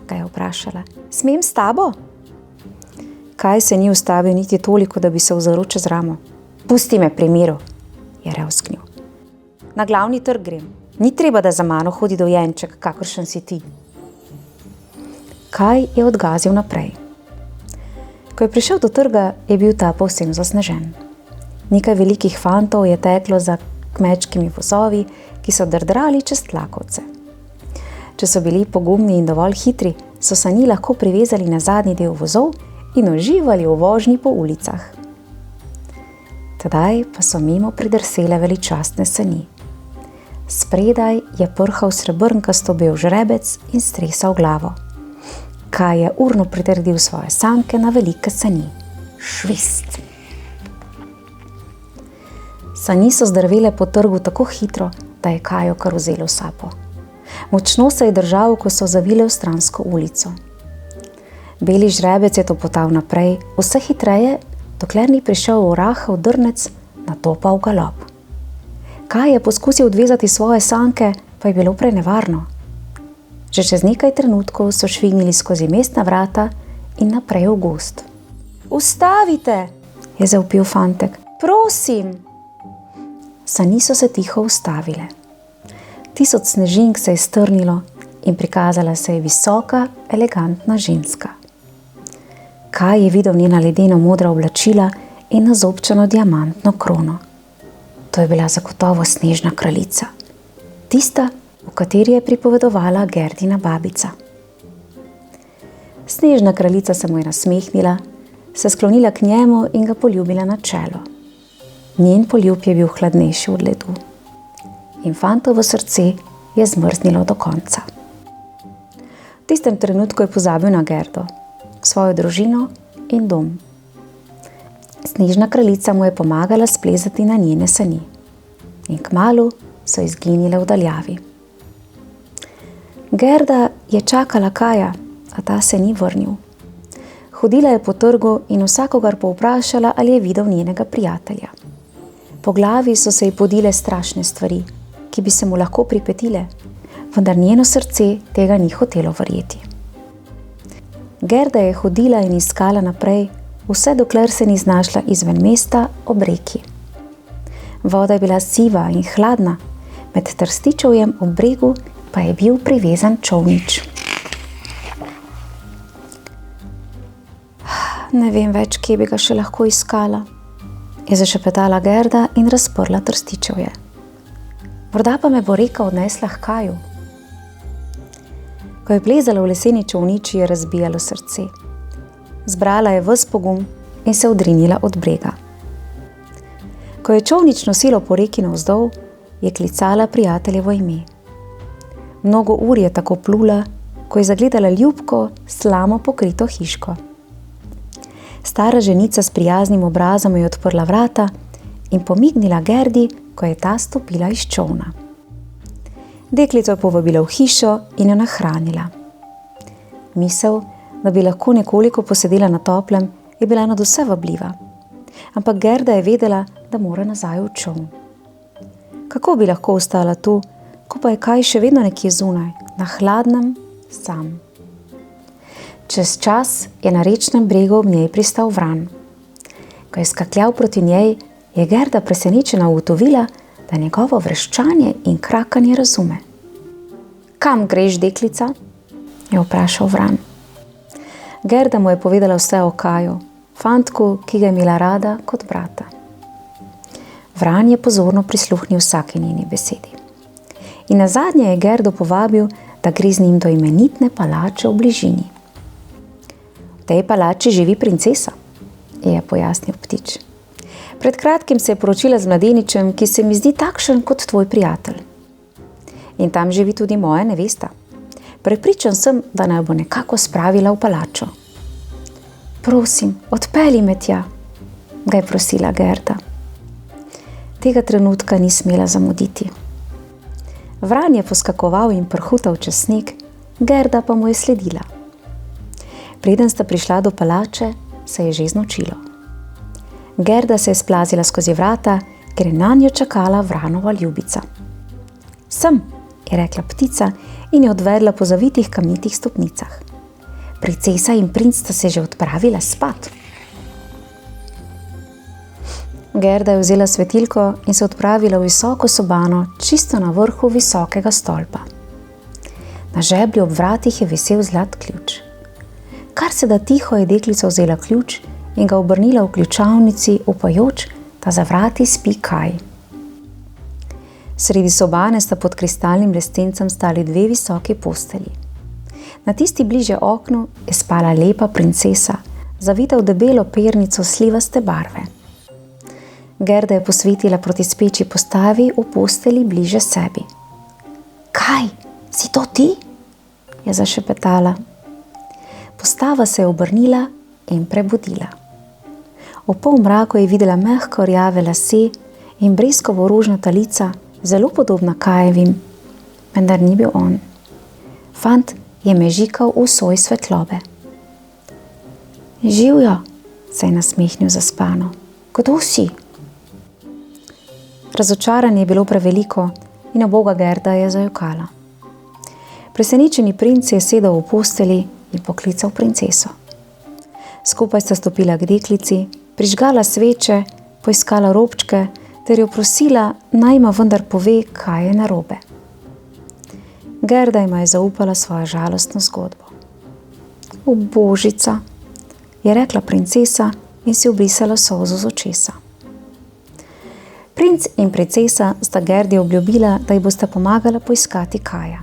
Ga je vprašala. Smem s tabo? Kaj se ni ustavil niti toliko, da bi se ozrl čez ramo. Pusti me pri miru, je revsknil. Na glavni trg grem. Ni treba, da za mano hodi dojenček, kakršen si ti. Kaj je odgazil naprej. Ko je prišel do trga, je bil ta povsem zasnežen. Nekaj velikih fantov je teklo za kmečkimi vozovi, ki so drdrali čez tlakovce. Če so bili pogumni in dovolj hitri, so sani lahko privezali na zadnji del vozov in uživali v vožnji po ulicah. Tedaj pa so mimo pridrsele veličastne sani. Spredaj je prhal srebrnkasto bel žrebec in stresal glavo. Kaj je urno pritrdil svoje sanke na velike sani. Švist! Sani so zdrvele po trgu tako hitro, da je Kaju kar vzelo sapo. Močno se je držal, ko so zavile v stransko ulico. Beli žrebec je topotal naprej, vse hitreje, dokler ni prišel v rahel drnec, nato pa v galop. Kaj je poskusil odvezati svoje sanke, pa je bilo prenevarno. Že čez nekaj trenutkov so švignili skozi mestna vrata in naprej v gozd. Ustavite, je zavpil fantek. Prosim! Sani so se tiho ustavile. 1000 snežink se je strnilo in prikazala se je visoka, elegantna ženska. Kaj je videl njena ledeno modra oblačila in nazobčeno diamantno krono. To je bila zagotovo snežna kraljica. Tista, o kateri je pripovedovala Gerdina babica. Snežna kraljica se mu je nasmehnila, se sklonila k njemu in ga poljubila na čelo. Njen poljub je bil hladnejši od ledu. In fantovo srce je zmrznilo do konca. V tistem trenutku je pozabil na Gerdo, svojo družino in dom. Snežna kraljica mu je pomagala splezati na njene sani. In kmalu so izginile v daljavi. Gerda je čakala Kaja, a ta se ni vrnil. Hodila je po trgu in vsakogar povprašala, ali je videl njenega prijatelja. Po glavi so se ji podile strašne stvari, ki bi se mu lahko pripetile, vendar njeno srce tega ni hotelo verjeti. Gerda je hodila in iskala naprej, vse dokler se ni znašla izven mesta ob reki. Voda je bila siva in hladna, med trstičevjem ob bregu pa je bil privezan čolnič. Ne vem več, kje bi ga še lahko iskala, je zašepetala Gerda in razprla trstičevje. Morda pa me bo reka odnesla h Kaju. Ko je plezala v leseni čolnič, je razbijalo srce. Zbrala je ves pogum in se odrinila od brega. Ko je čolnič nosilo po reki navzdol, je klicala prijateljevo ime. Mnogo ur je tako plula, ko je zagledala ljubko, slamo pokrito hiško. Stara ženica s prijaznim obrazom je odprla vrata in pomignila Gerdi, ko je ta stopila iz čolna. Deklico je povabila v hišo in jo nahranila. Misel, da bi lahko nekoliko posedela na toplem, je bila nadvse vabljiva. Ampak Gerda je vedela, da mora nazaj v čoln. Kako bi lahko ostala tu, ko pa je Kaj še vedno nekje zunaj, na hladnem sam. Čez čas je na rečnem bregu ob njej pristal Vran. Ko je skakljal proti njej, je Gerda presenečena ugotovila, da njegovo vreščanje in krakanje razume. Kam greš, deklica? Je vprašal Vran. Gerda mu je povedala vse o Kaju, fantku, ki ga je imela rada kot brata. Vran je pozorno prisluhnil vsaki njeni besedi. In nazadnje je Gerdo povabil, da gre z njim do imenitne palače v bližini. V tej palači živi princesa, je pojasnil ptič. Pred kratkim se je poročila z mladeničem, ki se mi zdi takšen kot tvoj prijatelj. In tam živi tudi moja nevesta. Prepričan sem, da naj bo nekako spravila v palačo. Prosim, odpelji me tja, ga je prosila Gerda. Tega trenutka ni smela zamuditi. Vran je poskakoval in prhutal čez sneg, Gerda pa mu je sledila. Preden sta prišla do palače, se je že znočilo. Gerda se je splazila skozi vrata, ker je nanjo čakala Vranova ljubica. Sem, je rekla ptica in je odvedla po zavitih kamnitih stopnicah. Princesa in princ sta se že odpravila spat. Gerda je vzela svetilko in se odpravila v visoko sobano, čisto na vrhu visokega stolpa. Na žeblju ob vratih je visel zlat ključ. Kar se da tiho je deklica vzela ključ in ga obrnila v ključavnici, upajoč, da za vrati spi Kaj. Sredi sobane sta pod kristalnim lestencem stali dve visoki postelji. Na tisti bližje oknu je spala lepa princesa, zavita v debelo pernico slivaste barve. Gerda je posvetila proti speči postavi v posteli bliže sebi. Kaj, si to ti? Je zašepetala. Postava se je obrnila in prebudila. V polmraku je videla mehko rjave lase in breskovo rožnata lica, zelo podobna Kajevim, vendar ni bil on. Fant je mežikal v soj svetlobe. Živjo, se je nasmehnil zaspano. Kdo si? Razočaranje je bilo preveliko in uboga Gerda je zajokala. Presenečeni princ je sedel v posteli in poklical princeso. Skupaj sta stopila k deklici, prižgala sveče, poiskala robčke ter jo prosila, naj jima vendar pove, kaj je narobe. Gerda jima je zaupala svojo žalostno zgodbo. Ubožica, je rekla princesa in si obrisala solzo z očesa. Princ in princesa sta Gerdi obljubila, da ji bosta pomagala poiskati Kaja.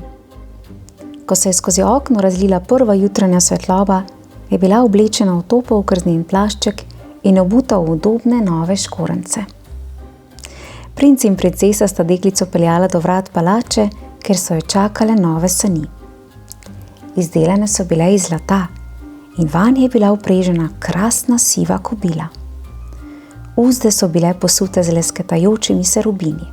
Ko se je skozi okno razlila prva jutranja svetloba, je bila oblečena v topel krznen plašček in obuta v udobne nove škorence. Princ in princesa sta deklico peljala do vrat palače, ker so jo čakale nove sani. Izdelane so bile iz zlata in vanje je bila vprežena krasna siva kobila. Uzde so bile posute z lesketajočimi se rubini.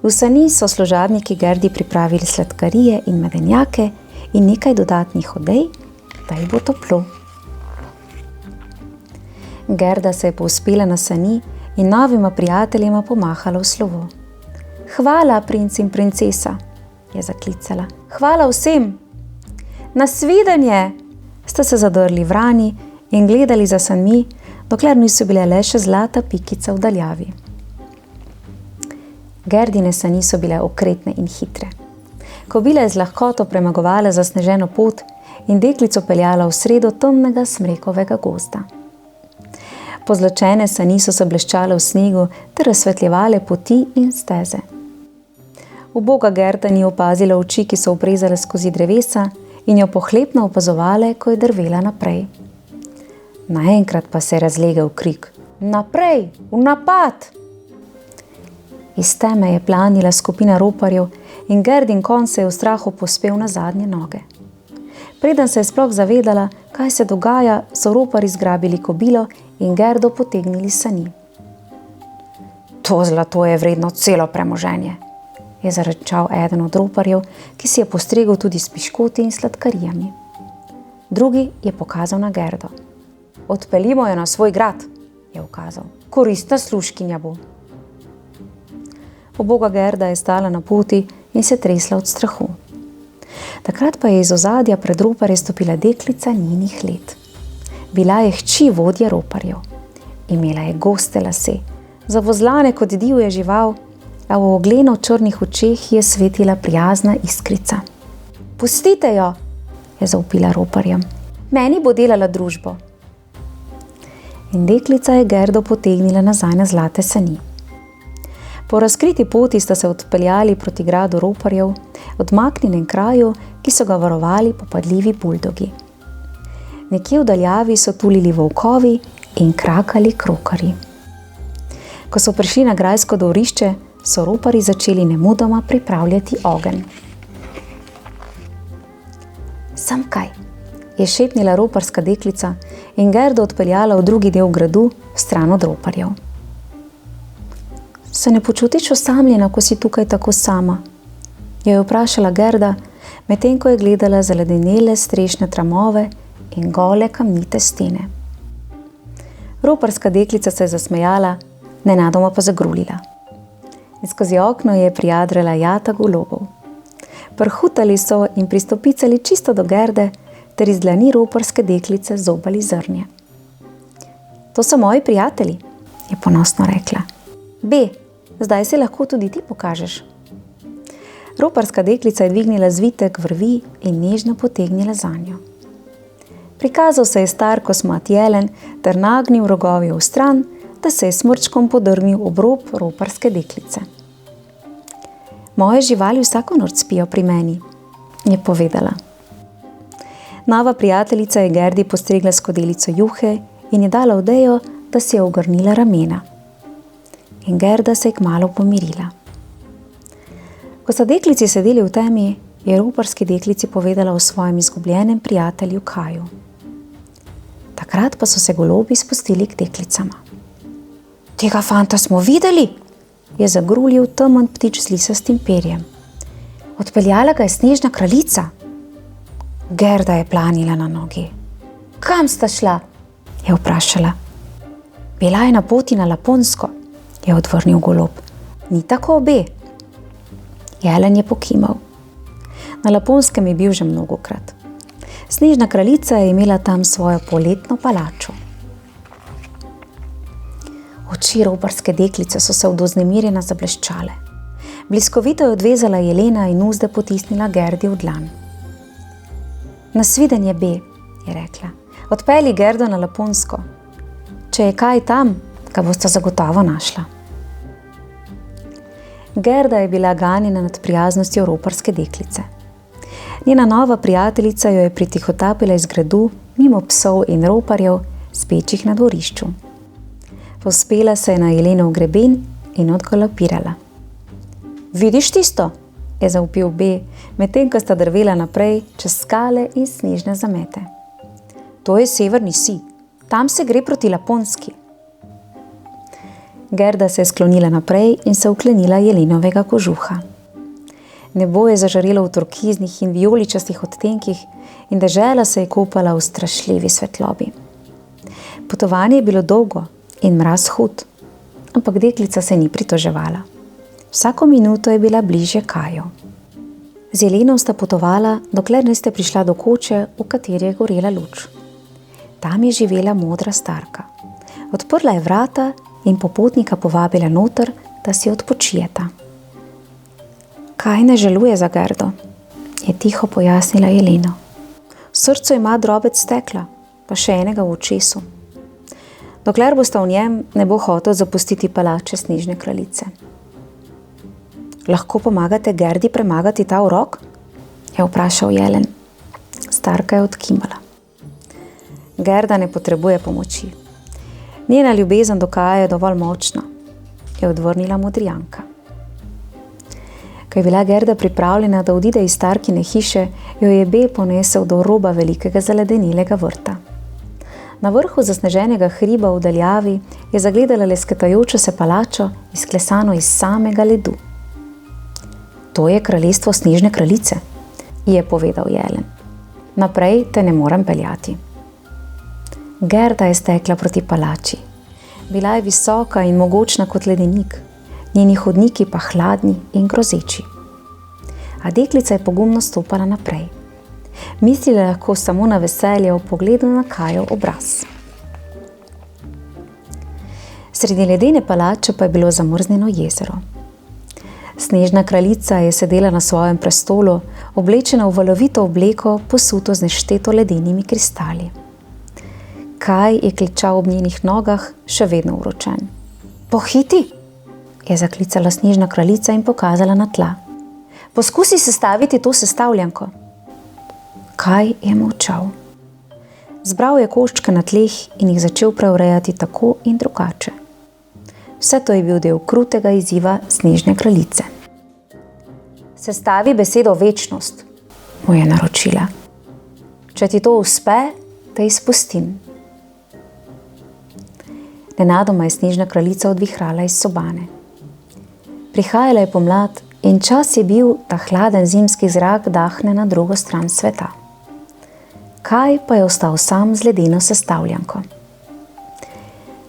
V sani so služabniki Gerdi pripravili sladkarije in medenjake in nekaj dodatnih odej, da ji bo toplo. Gerda se je povzpela na sani in novima prijateljima pomahala v slovo. Hvala, princ in princesa, je zaklicala. Hvala vsem. Nasvidenje, sta se zadrli vrani in gledali za sanmi, dokler niso bile le še zlata pikica v daljavi. Gerdine sani so bile okretne in hitre. Kobila je z lahkoto premagovala zasneženo pot in deklico peljala v sredo temnega smrekovega gozda. Pozlačene sani so se bleščale v snegu ter razsvetljevale poti in steze. Uboga Gerda ni opazila oči, ki so oprezale skozi drevesa in jo pohlepno opazovale, ko je drvela naprej. Naenkrat pa se je razlegel krik. Naprej, v napad! Iz teme je planila skupina roparjev in Gerdin konj se je v strahu pospel na zadnje noge. Preden se je sploh zavedala, kaj se dogaja, so roparji zgrabili kobilo in Gerdo potegnili sani. To zlato je vredno celo premoženje, je zarečal eden od roparjev, ki si je postregel tudi s piškoti in sladkarijami. Drugi je pokazal na Gerdo. Odpeljimo jo na svoj grad, je ukazal. Koristna služkinja bo. Uboga Gerda je stala na poti in se tresla od strahu. Takrat pa je iz ozadja pred roparje stopila deklica njenih let. Bila je hči vodje roparjev. Imela je goste lase, zavozlane kot divja žival, a v ogleno črnih očeh je svetila prijazna iskrica. Pustite jo, je zavpila roparjem. Meni bo delala družbo. In deklica je Gerdo potegnila nazaj na zlate sani. Po razkriti poti sta se odpeljali proti gradu roparjev, odmaknjenem kraju, ki so ga varovali popadljivi buldogi. Nekje v daljavi so tulili volkovi in krakali krokarji. Ko so prišli na grajsko dvorišče, so roparji začeli nemudoma pripravljati ogenj. Sam kaj, je šepnila roparska deklica in Gerdo odpeljala v drugi del gradu, stran od roparjev. Se ne počutiš osamljena, ko si tukaj tako sama? Jo je vprašala Gerda, medtem ko je gledala zaledenele strešne tramove in gole kamnite stene. Roparska deklica se je zasmejala, nenadoma pa zagrulila. In skozi okno je prijadrala jata golobov. Prhutali so in pristopicali čisto do Gerde, ter iz dlani roparske deklice zobali zrnje. To so moji prijatelji, je ponosno rekla. B, zdaj se lahko tudi ti pokažeš. Roparska deklica je dvignila zvitek vrvi in nežno potegnila zanjo. Prikazal se je star kosmat jelen ter nagnil rogovi v stran, da se je smrčkom podrgnil ob rob roparske deklice. Moje živali vsako noč spijo pri meni, je povedala. Nova prijateljica je Gerdi postregla skodelico juhe in je dala odejo, da si je ogrnila ramena. In Gerda se je kmalu pomirila. Ko sta deklici sedeli v temi, je roparski deklici povedala o svojem izgubljenem prijatelju Kaju. Takrat pa so se golobi spustili k deklicama. Tega fanta smo videli, je zagrulil temen ptič z lisastim perjem. Odpeljala ga je snežna kraljica. Gerda je planila na nogi. Kam sta šla? Je vprašala. Bila je na poti na Laponsko, je odvrnil golob. Ni tako obe? Jelen je pokimal. Na Laponskem je bil že mnogokrat. Snežna kraljica je imela tam svojo poletno palačo. Oči roparske deklice so se od vznemirjenja zableščale. Bliskovito je odvezala jelena in uzde potisnila Gerdi v dlan. Nasvidenje, B, je rekla. Odpelji Gerdo na Laponsko. Če je kaj tam, ga bosta zagotovo našla. Gerda je bila ganjena nad prijaznostjo roparske deklice. Njena nova prijateljica jo je pritihotapila iz gradu, mimo psov in roparjev, spečih na dvorišču. Povzpela se je na jelenov greben in odgalopirala. Vidiš tisto? Je zavpil B, medtem ko sta drvela naprej čez skale in snežne zamete. To je severni sij. Tam se gre proti Laponski. Gerda se je sklonila naprej in se uklenila jelenovega kožuha. Nebo je zažarelo v turkiznih in vijoličastih odtenkih in dežela se je kopala v strašljivi svetlobi. Potovanje je bilo dolgo in mraz hud, ampak deklica se ni pritoževala. Vsako minuto je bila bližje Kaju. Z jelenom sta potovala, dokler niste prišla do koče, v kateri je gorela luč. Tam je živela modra starka. Odprla je vrata in popotnika povabila noter, da si odpočijeta. Kaj ne želuje za Gerdo, je tiho pojasnila Jelena. V srcu ima drobec stekla, pa še enega v očesu. Dokler bosta v njem, ne bo hotel zapustiti palače snežne kraljice. Lahko pomagate Gerdi premagati ta urok? Je vprašal jelen. Starka je odkimala. Gerda ne potrebuje pomoči. Njena ljubezen do Kaja je dovolj močna, je odvrnila modrijanka. Ko je bila Gerda pripravljena, da odide iz starkine hiše, jo je B ponesel do roba velikega zaledenelega vrta. Na vrhu zasneženega hriba v daljavi je zagledala lesketajočo se palačo, izklesano iz samega ledu. To je kraljestvo snežne kraljice, ji je povedal jelen. Naprej te ne morem peljati. Gerda je stekla proti palači. Bila je visoka in mogočna kot ledenik, njeni hodniki pa hladni in grozeči. a deklica je pogumno stopala naprej. Mislila je lahko samo na veselje v pogledu na Kajev obraz. Sredi ledene palače pa je bilo zamrznjeno jezero. Snežna kraljica je sedela na svojem prestolu, oblečena v valovito obleko, posuto z nešteto ledenimi kristali. Kaj je klečal ob njenih nogah, še vedno vročen. Pohiti, je zaklicala snežna kraljica in pokazala na tla. Poskusi sestaviti to sestavljanko. Kaj je molčal. Zbral je koščke na tleh in jih začel preurejati tako in drugače. Vse to je bil del krutega izziva snežne kraljice. Sestavi besedo večnost, mu je naročila. Če ti to uspe, te izpustim. Nenadoma je snežna kraljica odvihrala iz sobane. Prihajala je pomlad in čas je bil, da hladen zimski zrak dahne na drugo stran sveta. Kaj pa je ostal sam z ledeno sestavljanko.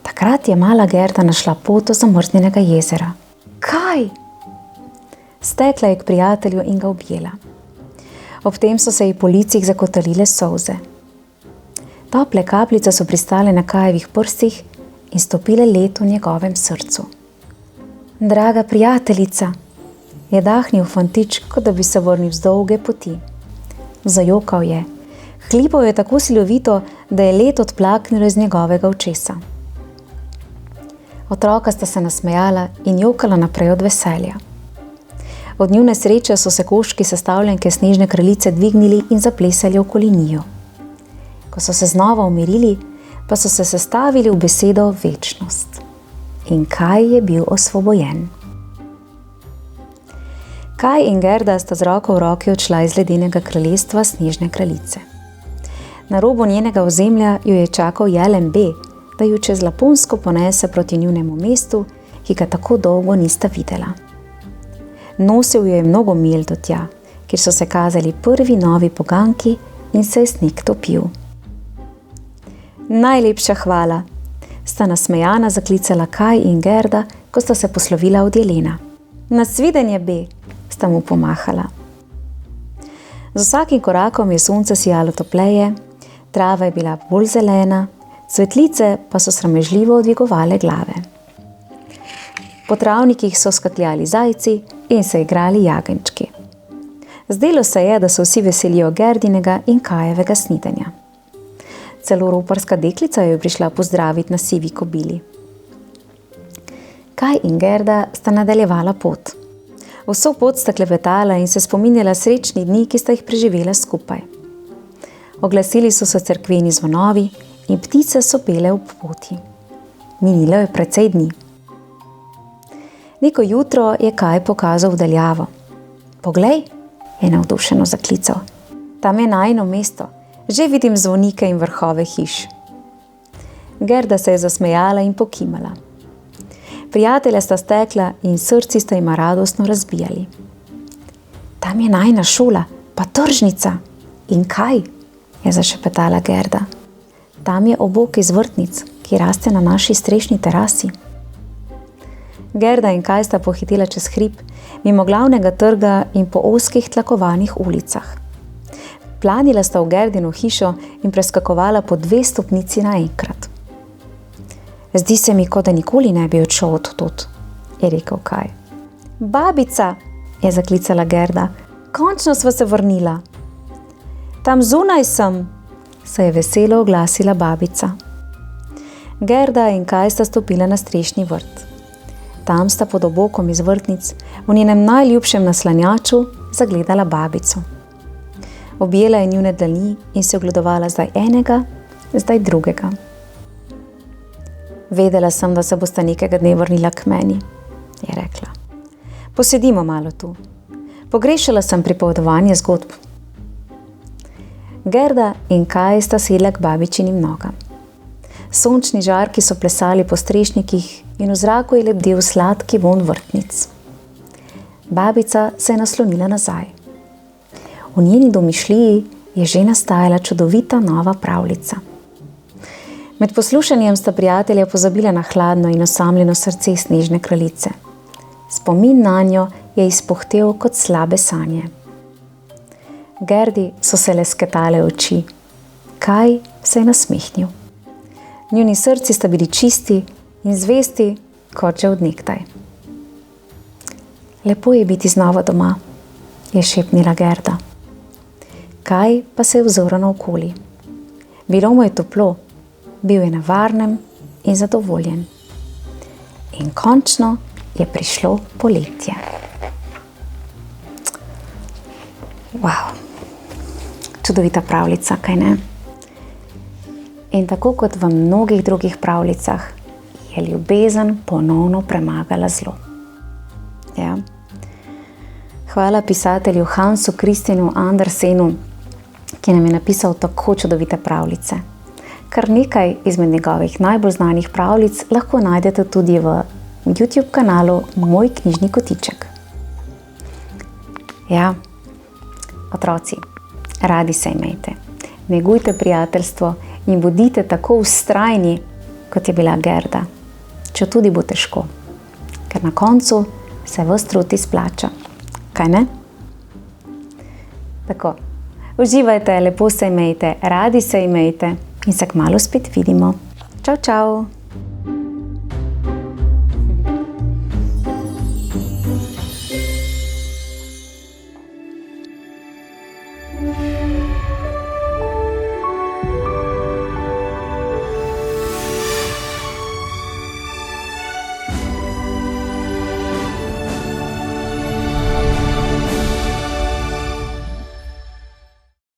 Takrat je mala Gerda našla pot do zamrznjenega jezera. Kaj? Stekla je k prijatelju in ga objela. Ob tem so se ji po licih zakotalile solze. Tople kapljice so pristale na Kajevih prstih in stopile led v njegovem srcu. Draga prijateljica, je dahnil fantič, kot da bi se vrnil z dolge poti. Zajokal je. Hlipal je tako silovito, da je led odplaknil iz njegovega očesa. Otroka sta se nasmejala in jokala naprej od veselja. Od njune sreče so se koščki sestavljanke snežne kraljice dvignili in zaplesali okoli njiju. Ko so se znova umirili, pa so se sestavili v besedo večnost. In Kaj je bil osvobojen. Kaj in Gerda sta z roko v roki odšla iz ledenega kraljestva snežne kraljice. Na robu njenega ozemlja jo je čakal jelen B, da ju čez Laponsko ponese proti njunemu mestu, ki ga tako dolgo nista videla. Nosil jo je mnogo milj do tja, kjer so se kazali prvi novi poganjki in se je sneg topil. Najlepša hvala, sta nasmejana zaklicala Kaj in Gerda, ko sta se poslovila od jelena. Nasvidenje, B, sta mu pomahala. Z vsakim korakom je sonce sijalo topleje, trava je bila bolj zelena, cvetlice pa so sramežljivo dvigovale glave. Po travnikih so skakljali zajci in se igrali jagenjčki. Zdelo se je, da so vsi veselijo Gerdinega in Kajevega snidenja. Celo roparska deklica jo je prišla pozdraviti na sivi kobili. Kaj in Gerda sta nadaljevala pot. Vso pot sta klepetala in se spominjala srečni dni, ki sta jih preživela skupaj. Oglasili so se cerkveni zvonovi in ptice so pele ob poti. Minilo je precej dni. Neko jutro je Kaj pokazal v daljavo. Poglej, je navdušeno zaklical. Tam je najino mesto. Že vidim zvonike in vrhove hiš. Gerda se je zasmejala in pokimala. Prijatelja sta stekla in srci sta jima radostno razbijali. Tam je najina šola, pa tržnica. In kaj? Je zašepetala Gerda. Tam je obok iz vrtnic, ki raste na naši strešni terasi. Gerda in Kaj sta pohitela čez hrib, mimo glavnega trga in po ozkih tlakovanih ulicah. Planila sta v Gerdino hišo in preskakovala po 2 stopnici naenkrat. Zdi se mi, kot da nikoli ne bi odšel od tod, je rekel Kaj. Babica, je zaklicala Gerda, končno sva se vrnila. Tam zunaj sem, se je veselo oglasila babica. Gerda in Kaj sta stopila na strešni vrt. Tam sta pod obokom iz vrtnic, v njenem najljubšem naslanjaču, zagledala babico. Objela je njune dlani in se ogledovala zdaj enega, zdaj drugega. Vedela sem, da se bosta nekega dne vrnila k meni, je rekla. Posedimo malo tu. Pogrešala sem pripovedovanje zgodb. Gerda in Kaj sta sedla k babičinim nogam. Sončni žarki so plesali po strešnikih in v zraku je lebdel sladki vonj vrtnic. Babica se je naslonila nazaj. V njeni domišljiji je že nastajala čudovita nova pravljica. Med poslušanjem sta prijatelja pozabila na hladno in osamljeno srce snežne kraljice. Spomin nanjo je izpuhtel kot slabe sanje. Gerdi so se lesketale oči. Kaj se je nasmehnil. Njuni srci sta bili čisti in zvesti kot že od nekdaj. Lepo je biti znova doma, je šepnila Gerda. Kaj pa se je ozrl naokoli. Bilo mu je toplo, bil je na varnem in zadovoljen. In končno je prišlo poletje. Wow, čudovita pravljica, kaj ne? In tako kot v mnogih drugih pravljicah, je ljubezen ponovno premagala zlo. Ja. Hvala pisatelju Hansu Christianu Andersenu, ki nam je napisal tako čudovite pravljice. Kar nekaj izmed njegovih najbolj znanih pravljic lahko najdete tudi v YouTube kanalu Moj knjižni kotiček. Ja, otroci, radi se imejte, negujte prijateljstvo in bodite tako vztrajni, kot je bila Gerda, če tudi bo težko, ker na koncu se ves trud izplača. Kaj ne? Tako, uživajte, lepo se imejte, radi se imejte in se kmalu spet vidimo. Čau, čau!